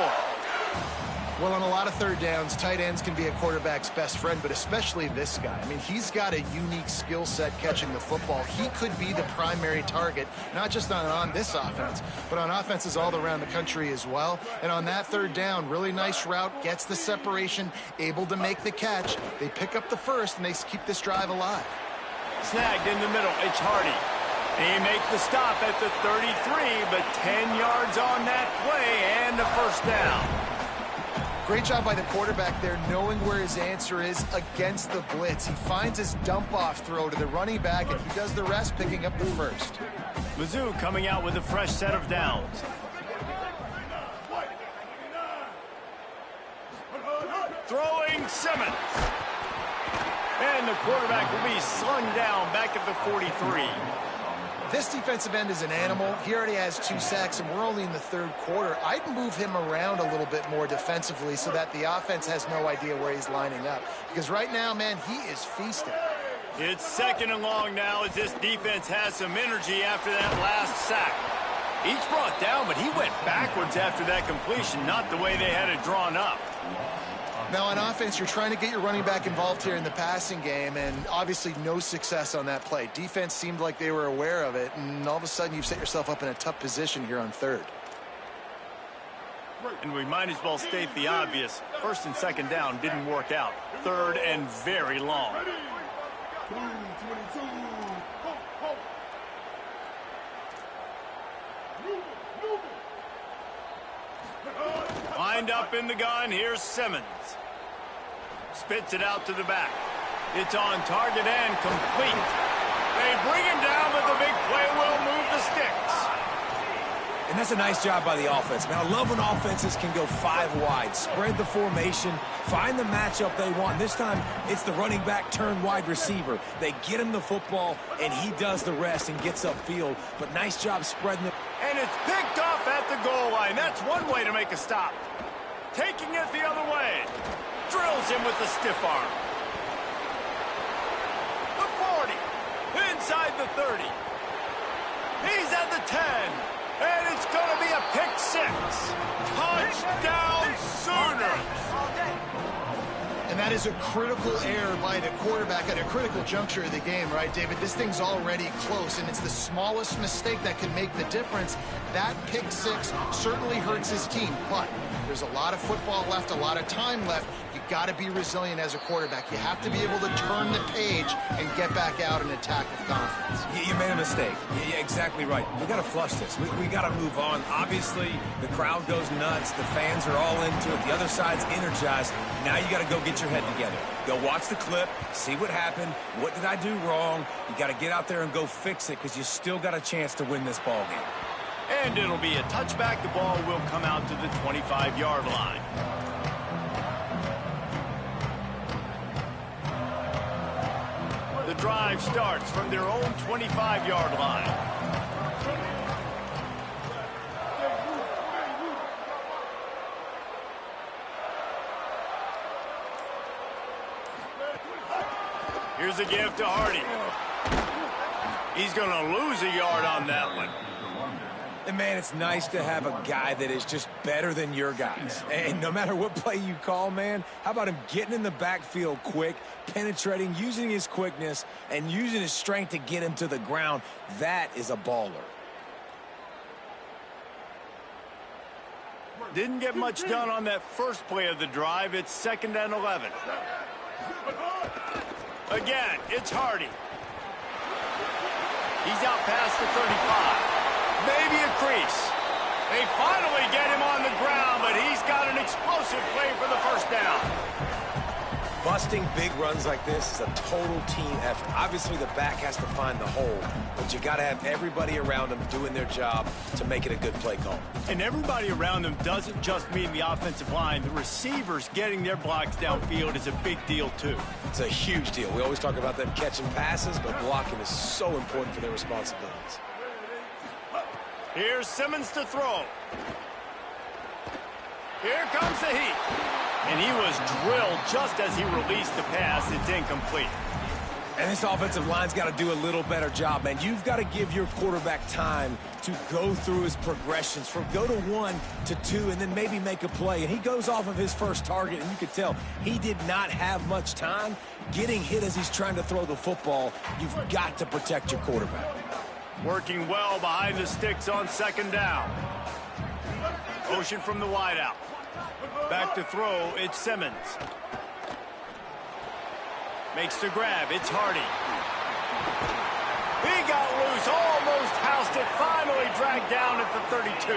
[SPEAKER 3] Well, on a lot of third downs, tight ends can be a quarterback's best friend, but especially this guy. I mean, he's got a unique skill set catching the football. He could be the primary target, not just on this offense, but on offenses all around the country as well. And on that third down, really nice route, gets the separation, able to make the catch. They pick up the first, and they keep this drive alive.
[SPEAKER 1] Snagged in the middle, it's Hardy. They make the stop at the 33, but 10 yards on that play and a first down.
[SPEAKER 3] Great job by the quarterback there, knowing where his answer is against the blitz. He finds his dump-off throw to the running back, and he does the rest, picking up the first.
[SPEAKER 1] Mizzou coming out with a fresh set of downs. Throwing Simmons. And the quarterback will be slung down back at the 43.
[SPEAKER 3] This defensive end is an animal. He already has 2 sacks, and we're only in the third quarter. I'd move him around a little bit more defensively so that the offense has no idea where he's lining up. Because right now, man, he is feasting.
[SPEAKER 1] It's second and long now as this defense has some energy after that last sack. Each brought down, but he went backwards after that completion, not the way they had it drawn up.
[SPEAKER 3] Now, on offense, you're trying to get your running back involved here in the passing game, and obviously no success on that play. Defense seemed like they were aware of it, and all of a sudden you've set yourself up in a tough position here on third.
[SPEAKER 1] And we might as well state the obvious. First and second down didn't work out. Third and very long. Lined up in the gun, here's Simmons. Spits it out to the back. It's on target and complete. They bring him down, but the big play will move the sticks.
[SPEAKER 4] And that's a nice job by the offense. Man, I love when offenses can go 5 wide, spread the formation, find the matchup they want. This time, it's the running back turned wide receiver. They get him the football, and he does the rest and gets upfield. But nice job spreading it.
[SPEAKER 1] And it's picked off at the goal line. That's one way to make a stop. Taking it the other way. Drills him with the stiff arm. The 40. Inside the 30. He's at the 10. And it's going to be a pick 6. Touchdown Sooners.
[SPEAKER 3] And that is a critical error by the quarterback at a critical juncture of the game, right, David? This thing's already close, and it's the smallest mistake that can make the difference. That pick 6 certainly hurts his team, but there's a lot of football left, a lot of time left. You got to be resilient as a quarterback. You have to be able to turn the page and get back out and attack with confidence.
[SPEAKER 4] You made a mistake. Yeah, exactly right. We got to flush this. We got to move on. Obviously, the crowd goes nuts. The fans are all into it. The other side's energized. Now you got to go get your head together. Go watch the clip, see what happened. What did I do wrong? You got to get out there and go fix it because you still got a chance to win this ball game.
[SPEAKER 1] And it'll be a touchback. The ball will come out to the 25-yard line. drive starts from their own 25-yard line. Here's a give to Hardy. He's going to lose a yard on that one.
[SPEAKER 4] And, man, it's nice to have a guy that is just better than your guys. And no matter what play you call, man, how about him getting in the backfield quick, penetrating, using his quickness, and using his strength to get him to the ground? That is a baller.
[SPEAKER 1] Didn't get much done on that first play of the drive. It's 2nd and 11. Again, it's Hardy. He's out past the 35. Maybe a crease. They finally get him on the ground, but he's got an explosive play for the first down.
[SPEAKER 4] Busting big runs like this is a total team effort. Obviously, the back has to find the hole, but you got to have everybody around them doing their job to make it a good play call.
[SPEAKER 1] And everybody around them doesn't just mean the offensive line. The receivers getting their blocks downfield is a big deal, too.
[SPEAKER 4] It's a huge deal. We always talk about them catching passes, but blocking is so important for their responsibilities.
[SPEAKER 1] Here's Simmons to throw. Here comes the heat. And he was drilled just as he released the pass. It's incomplete.
[SPEAKER 4] And this offensive line's got to do a little better job, man. You've got to give your quarterback time to go through his progressions from go to 1 to 2 and then maybe make a play. And he goes off of his first target, and you could tell he did not have much time getting hit as he's trying to throw the football. You've got to protect your quarterback.
[SPEAKER 1] Working well behind the sticks on 2nd down. Motion from the wideout. Back to throw, it's Simmons. Makes the grab, it's Hardy. He got loose, almost housed it, finally dragged down at the 32.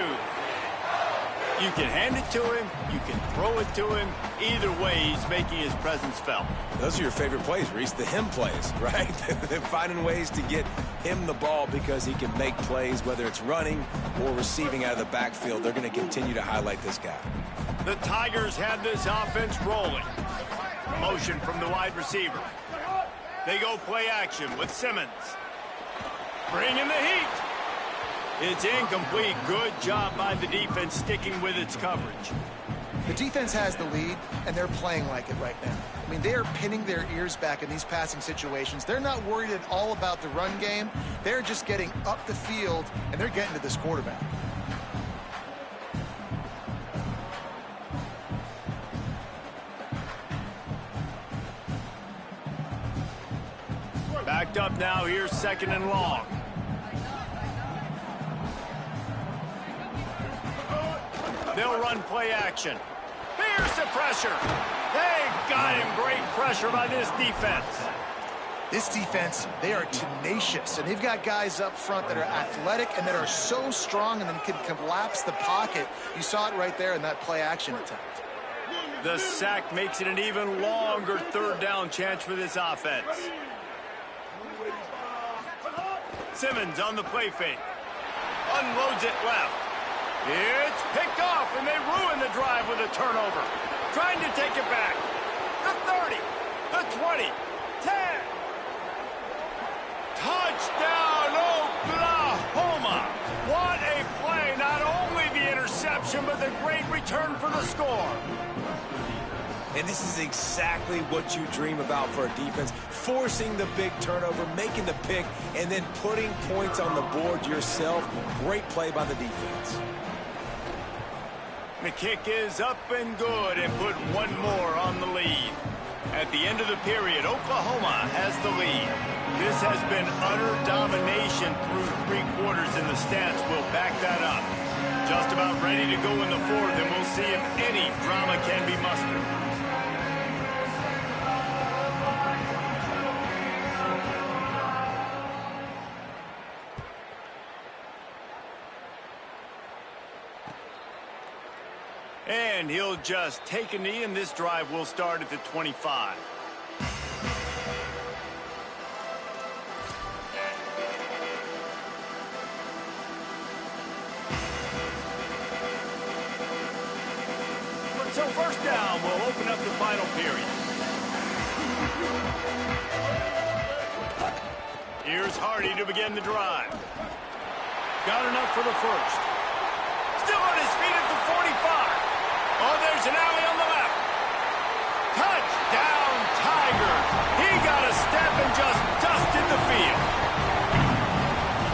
[SPEAKER 1] You can hand it to him, you can throw it to him. Either way, he's making his presence felt.
[SPEAKER 4] Those are your favorite plays, Reese, the him plays, right? They're finding ways to get him the ball because he can make plays, whether it's running or receiving out of the backfield. They're going to continue to highlight this guy.
[SPEAKER 1] The Tigers had this offense rolling. Motion from the wide receiver. They go play action with Simmons. Bringing the heat. It's incomplete. Good job by the defense sticking with its coverage.
[SPEAKER 3] The defense has the lead, and they're playing like it right now. I mean, they are pinning their ears back in these passing situations. They're not worried at all about the run game. They're just getting up the field, and they're getting to this quarterback.
[SPEAKER 1] Backed up now, here's 2nd and long. They'll run play action. Here's the pressure. They got him. Great pressure by this defense.
[SPEAKER 3] This defense, they are tenacious, and they've got guys up front that are athletic and that are so strong and then can collapse the pocket. You saw it right there in that play action attempt.
[SPEAKER 1] The sack makes it an even longer 3rd down chance for this offense. Simmons on the play fake. Unloads it left. It's picked off, and they ruin the drive with a turnover. Trying to take it back. The 30, the 20, 10. Touchdown, Oklahoma. What a play. Not only the interception, but the great return for the score.
[SPEAKER 4] And this is exactly what you dream about for a defense. Forcing the big turnover, making the pick, and then putting points on the board yourself. Great play by the defense.
[SPEAKER 1] The kick is up and good, and put one more on the lead. At the end of the period, Oklahoma has the lead. This has been utter domination through 3 quarters, and the stats will back that up. Just about ready to go in the 4th, and we'll see if any drama can be mustered. And he'll just take a knee, and this drive will start at the 25. So 1st down will open up the final period. Here's Hardy to begin the drive. Got enough for the first. Still on his feet at the 45. Oh, there's an alley on the left. Touchdown, Tigers. He got a step and just dusted the field.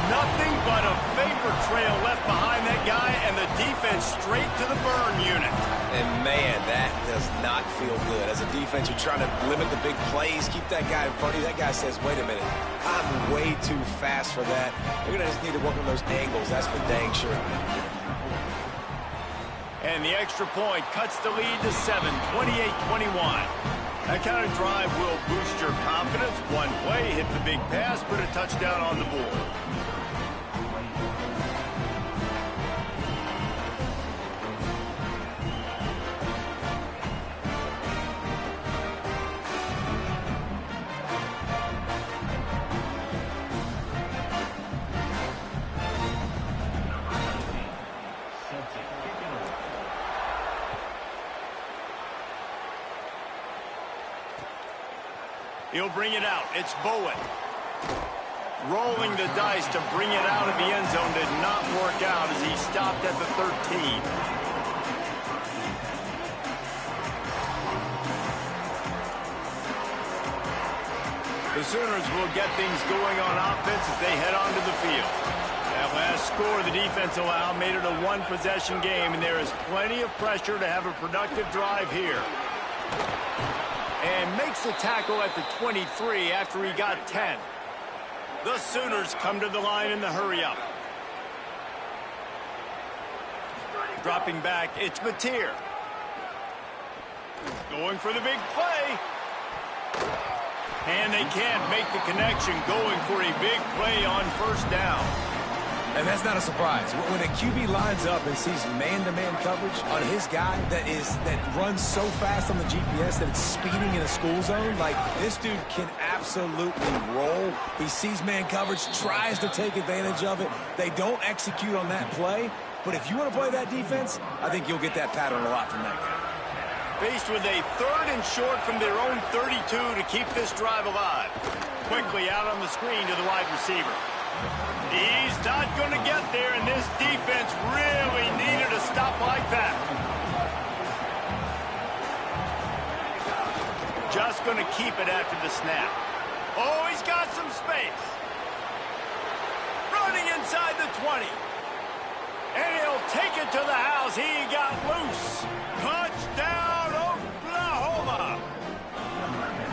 [SPEAKER 1] Nothing but a vapor trail left behind that guy, and the defense straight to the burn unit.
[SPEAKER 4] And, man, that does not feel good. As a defense, you're trying to limit the big plays, keep that guy in front of you. That guy says, wait a minute, I'm way too fast for that. You're going to just need to work on those angles. That's for dang sure.
[SPEAKER 1] And the extra point cuts the lead to 7, 28-21. That kind of drive will boost your confidence. One play, hit the big pass, put a touchdown on the board. He'll bring it out. It's Bowen. Rolling the dice to bring it out of the end zone did not work out as he stopped at the 13. The Sooners will get things going on offense as they head onto the field. That last score the defense allowed made it a one-possession game, and there is plenty of pressure to have a productive drive here. And makes the tackle at the 23 after he got 10. The Sooners come to the line in the hurry-up. Dropping back, it's Mateer. Going for the big play. And they can't make the connection, going for a big play on first down.
[SPEAKER 4] And that's not a surprise. When a QB lines up and sees man-to-man coverage on his guy that runs so fast on the GPS that it's speeding in a school zone, like, this dude can absolutely roll. He sees man coverage, tries to take advantage of it. They don't execute on that play. But if you want to play that defense, I think you'll get that pattern a lot from that guy.
[SPEAKER 1] Faced with a 3rd and short from their own 32 to keep this drive alive. Quickly out on the screen to the wide receiver. He's not going to get there, and this defense really needed a stop like that. Just going to keep it after the snap. Oh, he's got some space. Running inside the 20. And he'll take it to the house. He got loose. Touchdown, Oklahoma.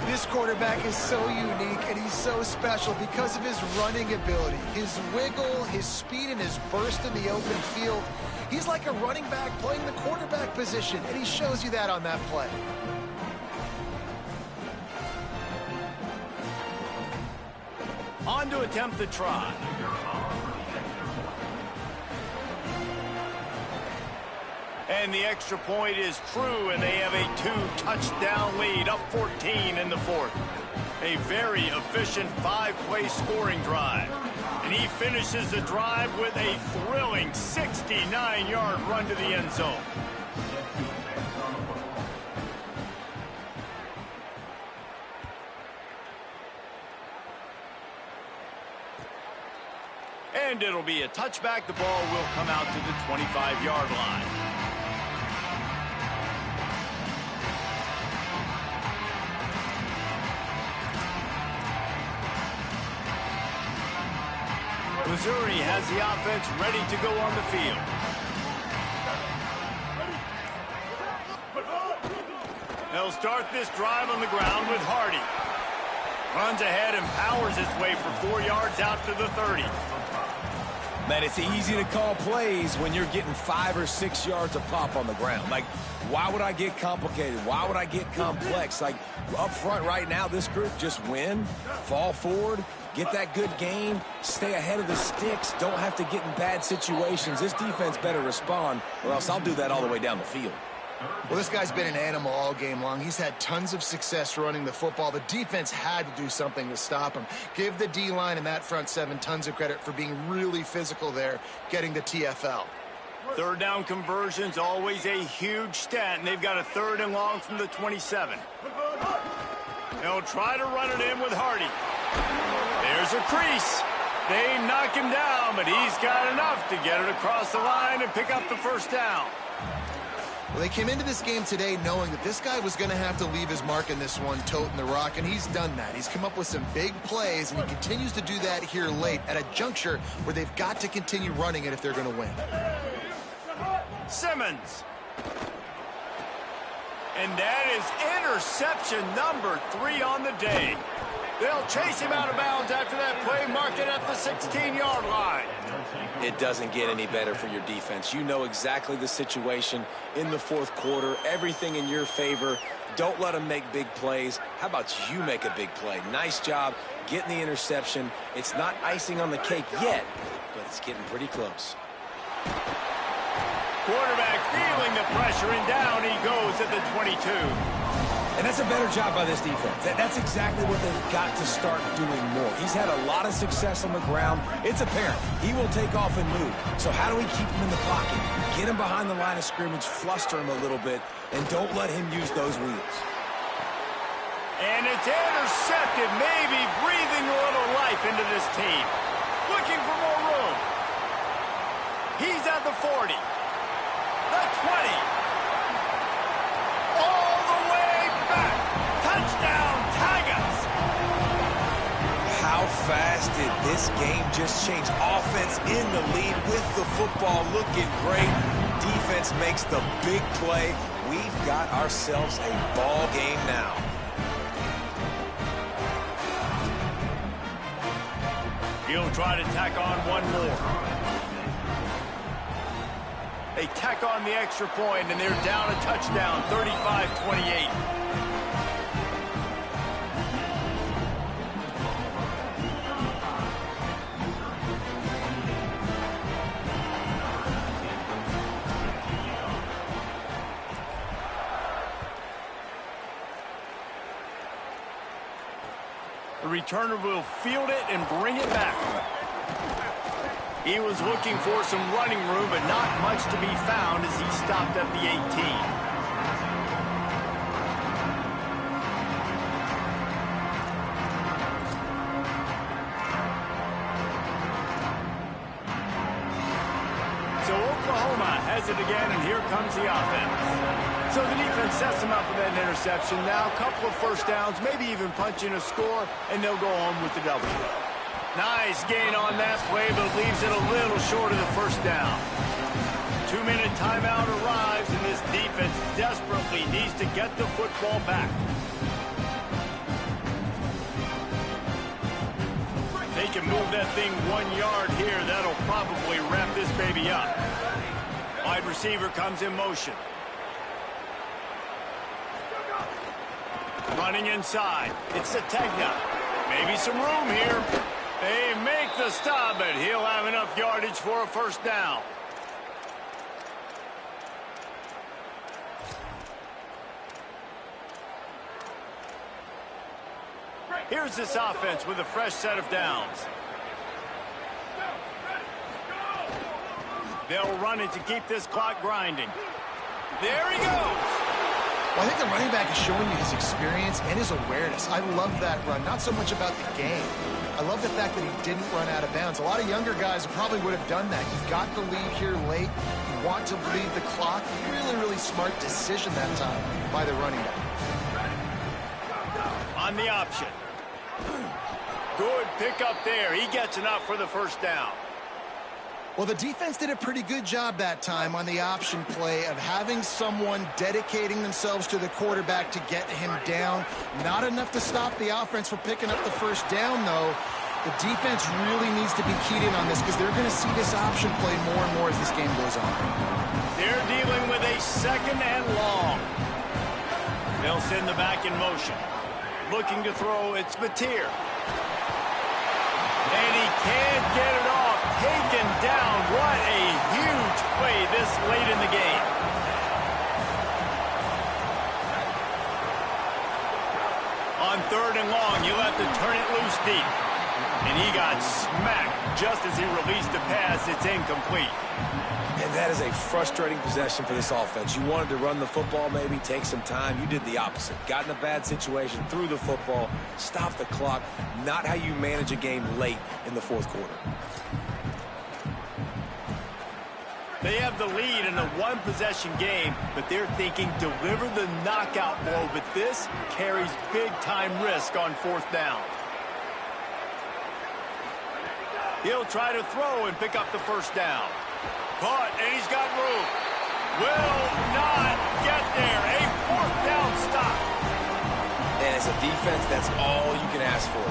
[SPEAKER 3] This quarterback is so unique, and he's so special because of his running ability, his wiggle, his speed, and his burst in the open field. He's like a running back playing the quarterback position, and he shows you that on that play.
[SPEAKER 1] On to attempt the try. And the extra point is true, and they have a 2-touchdown lead, up 14 in the 4th. A very efficient 5-play scoring drive. And he finishes the drive with a thrilling 69-yard run to the end zone. And it'll be a touchback. The ball will come out to the 25-yard line. Missouri has the offense ready to go on the field. They'll start this drive on the ground with Hardy. Runs ahead and powers his way for 4 yards out to the 30.
[SPEAKER 4] Man, it's easy to call plays when you're getting 5 or 6 yards of pop on the ground. Like, why would I get complicated? Why would I get complex? Like, up front right now, this group just win, fall forward, get that good gain, stay ahead of the sticks, don't have to get in bad situations. This defense better respond, or else I'll do that all the way down the field.
[SPEAKER 3] Well, this guy's been an animal all game long. He's had tons of success running the football. The defense had to do something to stop him. Give the D-line and that front 7 tons of credit for being really physical there, getting the TFL.
[SPEAKER 1] 3rd down conversion's always a huge stat, and they've got a 3rd and long from the 27. They'll try to run it in with Hardy. There's a crease. They knock him down, but he's got enough to get it across the line and pick up the first down.
[SPEAKER 3] Well, they came into this game today knowing that this guy was going to have to leave his mark in this one, toting the rock, and he's done that. He's come up with some big plays, and he continues to do that here late at a juncture where they've got to continue running it if they're going to win.
[SPEAKER 1] Simmons. And that is interception number 3 on the day. They'll chase him out of bounds after that play, mark it at the 16-yard line.
[SPEAKER 4] It doesn't get any better for your defense. You know exactly the situation in the fourth quarter, everything in your favor. Don't let them make big plays. How about you make a big play? Nice job getting the interception. It's not icing on the cake yet, but it's getting pretty close.
[SPEAKER 1] Quarterback feeling the pressure, and down he goes at the 22.
[SPEAKER 4] And that's a better job by this defense. That's exactly what they've got to start doing more. He's had a lot of success on the ground. It's apparent he will take off and move. So how do we keep him in the pocket? Get him behind the line of scrimmage, fluster him a little bit, and don't let him use those wheels.
[SPEAKER 1] And it's intercepted, maybe breathing a little life into this team. Looking for more room. He's at the 40. The 20. All the way back. Touchdown, Tigers.
[SPEAKER 4] How fast did this game just change? Offense in the lead with the football looking great. Defense makes the big play. We've got ourselves a ball game now.
[SPEAKER 1] He'll try to tack on one more. They tack on the extra point, and they're down a touchdown, 35-28. The returner will field it and bring it back. He was looking for some running room, but not much to be found as he stopped at the 18. So Oklahoma has it again, and here comes the offense. So the defense sets them up with that interception. Now a couple of first downs, maybe even punching a score, and they'll go home with the W. Nice gain on that play, but leaves it a little short of the first down. 2-minute timeout arrives, and this defense desperately needs to get the football back. They can move that thing 1 yard here. That'll probably wrap this baby up. Wide receiver comes in motion. Running inside. It's Ncaa. Maybe some room here. They make the stop, but he'll have enough yardage for a first down. Here's this offense with a fresh set of downs. They'll run it to keep this clock grinding. There he goes.
[SPEAKER 3] Well, I think the running back is showing you his experience and his awareness. I love that run, not so much about the game. I love the fact that he didn't run out of bounds. A lot of younger guys probably would have done that. You've got the lead here late. You want to bleed the clock. Really, really smart decision that time by the running back.
[SPEAKER 1] On the option. Good pickup there. He gets enough for the first down.
[SPEAKER 3] Well, the defense did a pretty good job that time on the option play of having someone dedicating themselves to the quarterback to get him down. Not enough to stop the offense from picking up the first down, though. The defense really needs to be keyed in on this because they're going to see this option play more and more as this game goes on.
[SPEAKER 1] They're dealing with a second and long. They'll send the back in motion. Looking to throw, it's Mateer. And he can't get it off. Taken down. What a huge play this late in the game. On 3rd and long, you'll have to turn it loose deep. And he got smacked just as he released the pass. It's incomplete.
[SPEAKER 4] And that is a frustrating possession for this offense. You wanted to run the football, maybe take some time. You did the opposite. Got in a bad situation, threw the football, stopped the clock. Not how you manage a game late in the fourth quarter.
[SPEAKER 1] They have the lead in a one-possession game, but they're thinking deliver the knockout blow, but this carries big-time risk on fourth down. He'll try to throw and pick up the first down. Caught, and he's got room. Will not get there. A fourth down stop.
[SPEAKER 4] And as a defense, that's all you can ask for.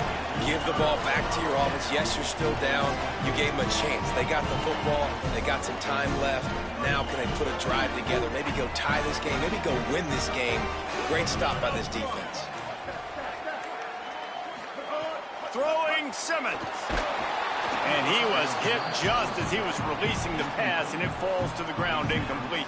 [SPEAKER 4] Give the ball back to your offense. Yes, you're still down. You gave them a chance. They got the football. They got some time left. Now can they put a drive together? Maybe go tie this game. Maybe go win this game. Great stop by this defense.
[SPEAKER 1] Throwing Simmons. And he was hit just as he was releasing the pass, and it falls to the ground incomplete.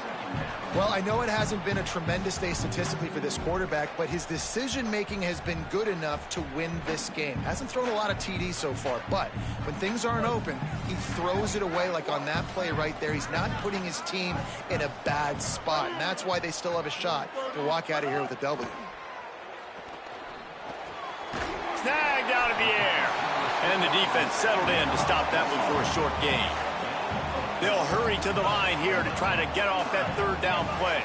[SPEAKER 3] Well, I know it hasn't been a tremendous day statistically for this quarterback, but his decision-making has been good enough to win this game. Hasn't thrown a lot of TDs so far, but when things aren't open, he throws it away like on that play right there. He's not putting his team in a bad spot, and that's why they still have a shot to walk out of here with a W.
[SPEAKER 1] Snagged out of the air. And the defense settled in to stop that one for a short gain. They'll hurry to the line here to try to get off that third down play.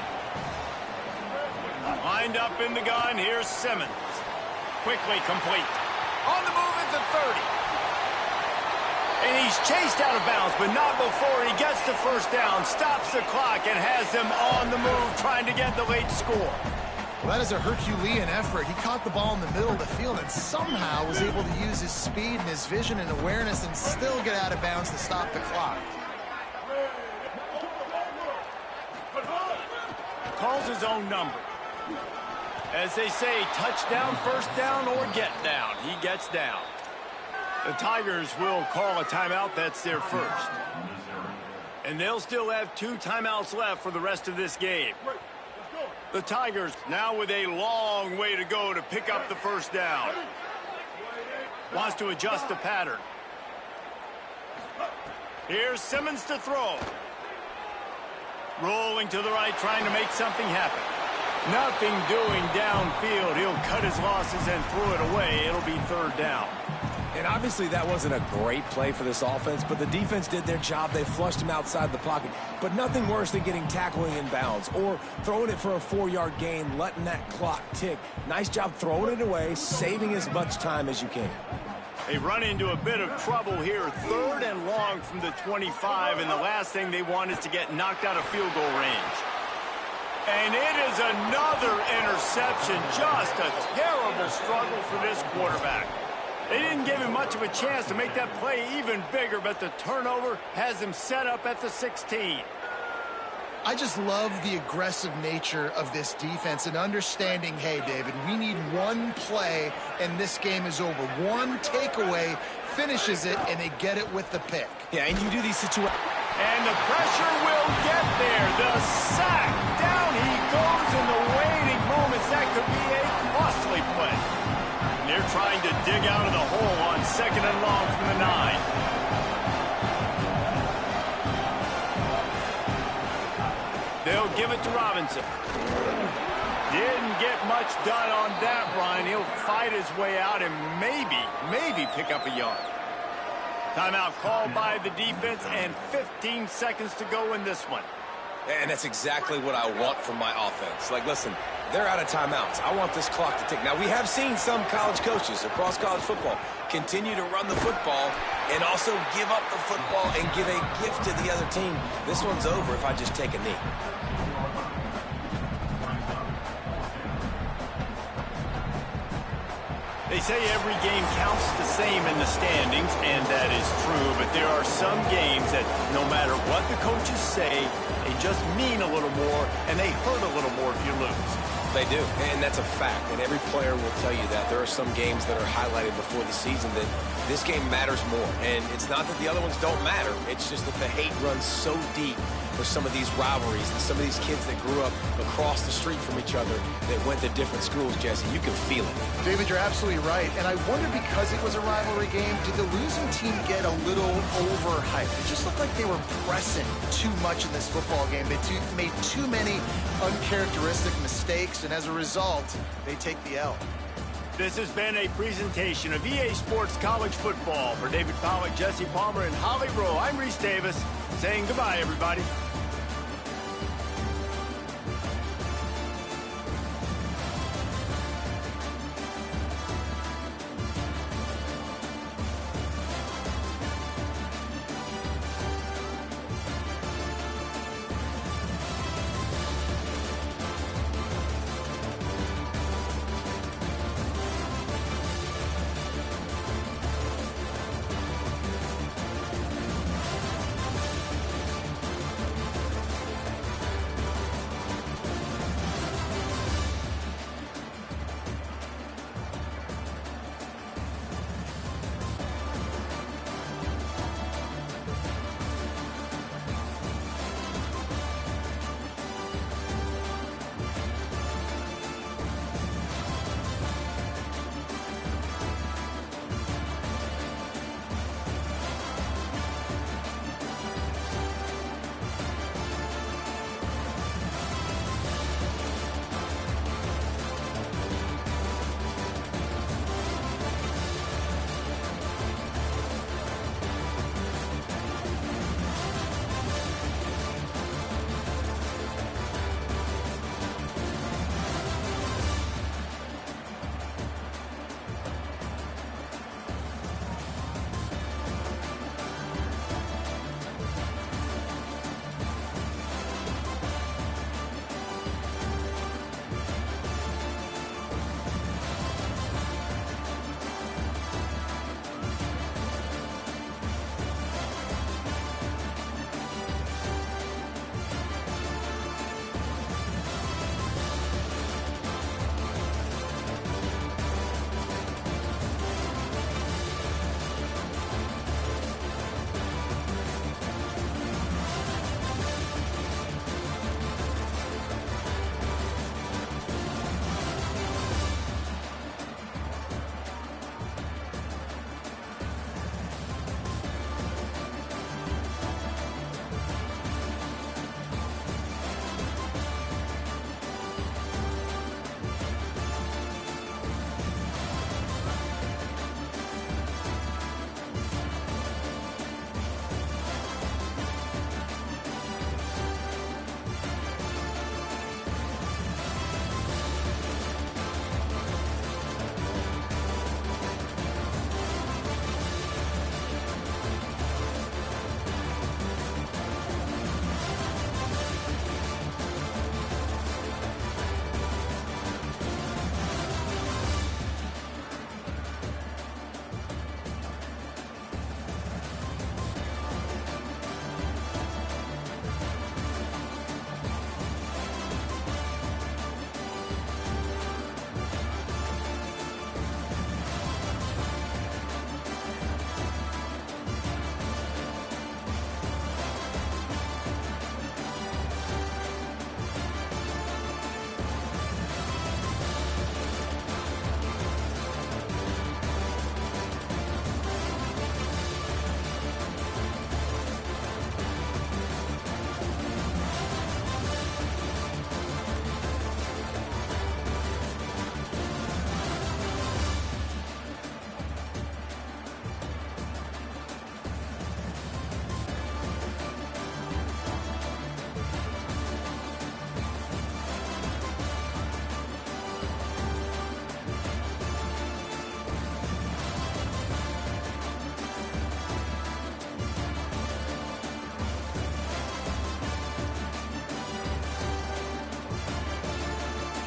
[SPEAKER 1] Lined up in the gun, here's Simmons. Quickly complete. On the move at the 30. And he's chased out of bounds, but not before he gets the first down, stops the clock, and has them on the move trying to get the late score.
[SPEAKER 3] Well, that is a Herculean effort. He caught the ball in the middle of the field and somehow was able to use his speed and his vision and awareness and still get out of bounds to stop the clock.
[SPEAKER 1] Calls his own number. As they say, touchdown, first down, or get down. He gets down. The Tigers will call a timeout. That's their first. And they'll still have 2 timeouts left for the rest of this game. The Tigers now with a long way to go to pick up the first down. Wants to adjust the pattern. Here's Simmons to throw. Rolling to the right, trying to make something happen. Nothing doing downfield. He'll cut his losses and throw it away. It'll be third down.
[SPEAKER 4] And obviously that wasn't a great play for this offense, but the defense did their job. They flushed him outside the pocket. But nothing worse than getting tackling in bounds or throwing it for a 4-yard gain, letting that clock tick. Nice job throwing it away, saving as much time as you can.
[SPEAKER 1] They run into a bit of trouble here. 3rd and long from the 25, and the last thing they want is to get knocked out of field goal range. And it is another interception. Just a terrible struggle for this quarterback. They didn't give him much of a chance to make that play even bigger, but the turnover has him set up at the 16.
[SPEAKER 3] I just love the aggressive nature of this defense and understanding, hey, David, we need one play and this game is over. One takeaway finishes it, and they get it with the pick.
[SPEAKER 4] Yeah, and you do these situations.
[SPEAKER 1] And the pressure will get there. The sack. Down he goes in the waiting moments. That could be a costly play. And they're trying to dig out of the hole on 2nd and long from the 9. They'll give it to Robinson. Didn't get much done on that run. He'll fight his way out and maybe pick up a yard. Timeout called by the defense and 15 seconds to go in this one.
[SPEAKER 4] And that's exactly what I want from my offense. Like, listen, they're out of timeouts. I want this clock to tick. Now, we have seen some college coaches across college football continue to run the football and also give up the football and give a gift to the other team. This one's over if I just take a knee.
[SPEAKER 1] They say every game counts the same in the standings, and that is true, but there are some games that no matter what the coaches say, they just mean a little more, and they hurt a little more if you lose.
[SPEAKER 4] They do, and that's a fact, and every player will tell you that. There are some games that are highlighted before the season that this game matters more, and it's not that the other ones don't matter. It's just that the hate runs so deep for some of these rivalries and some of these kids that grew up across the street from each other that went to different schools, Jesse. You can feel it.
[SPEAKER 3] David, you're absolutely right, and I wonder, because it was a rivalry game, did the losing team get a little overhyped? It just looked like they were pressing too much in this football game. They made too many uncharacteristic mistakes, and as a result, they take the L.
[SPEAKER 1] This has been a presentation of EA Sports College Football. For David Pollack, Jesse Palmer, and Holly Rowe, I'm Reese Davis, saying goodbye, everybody.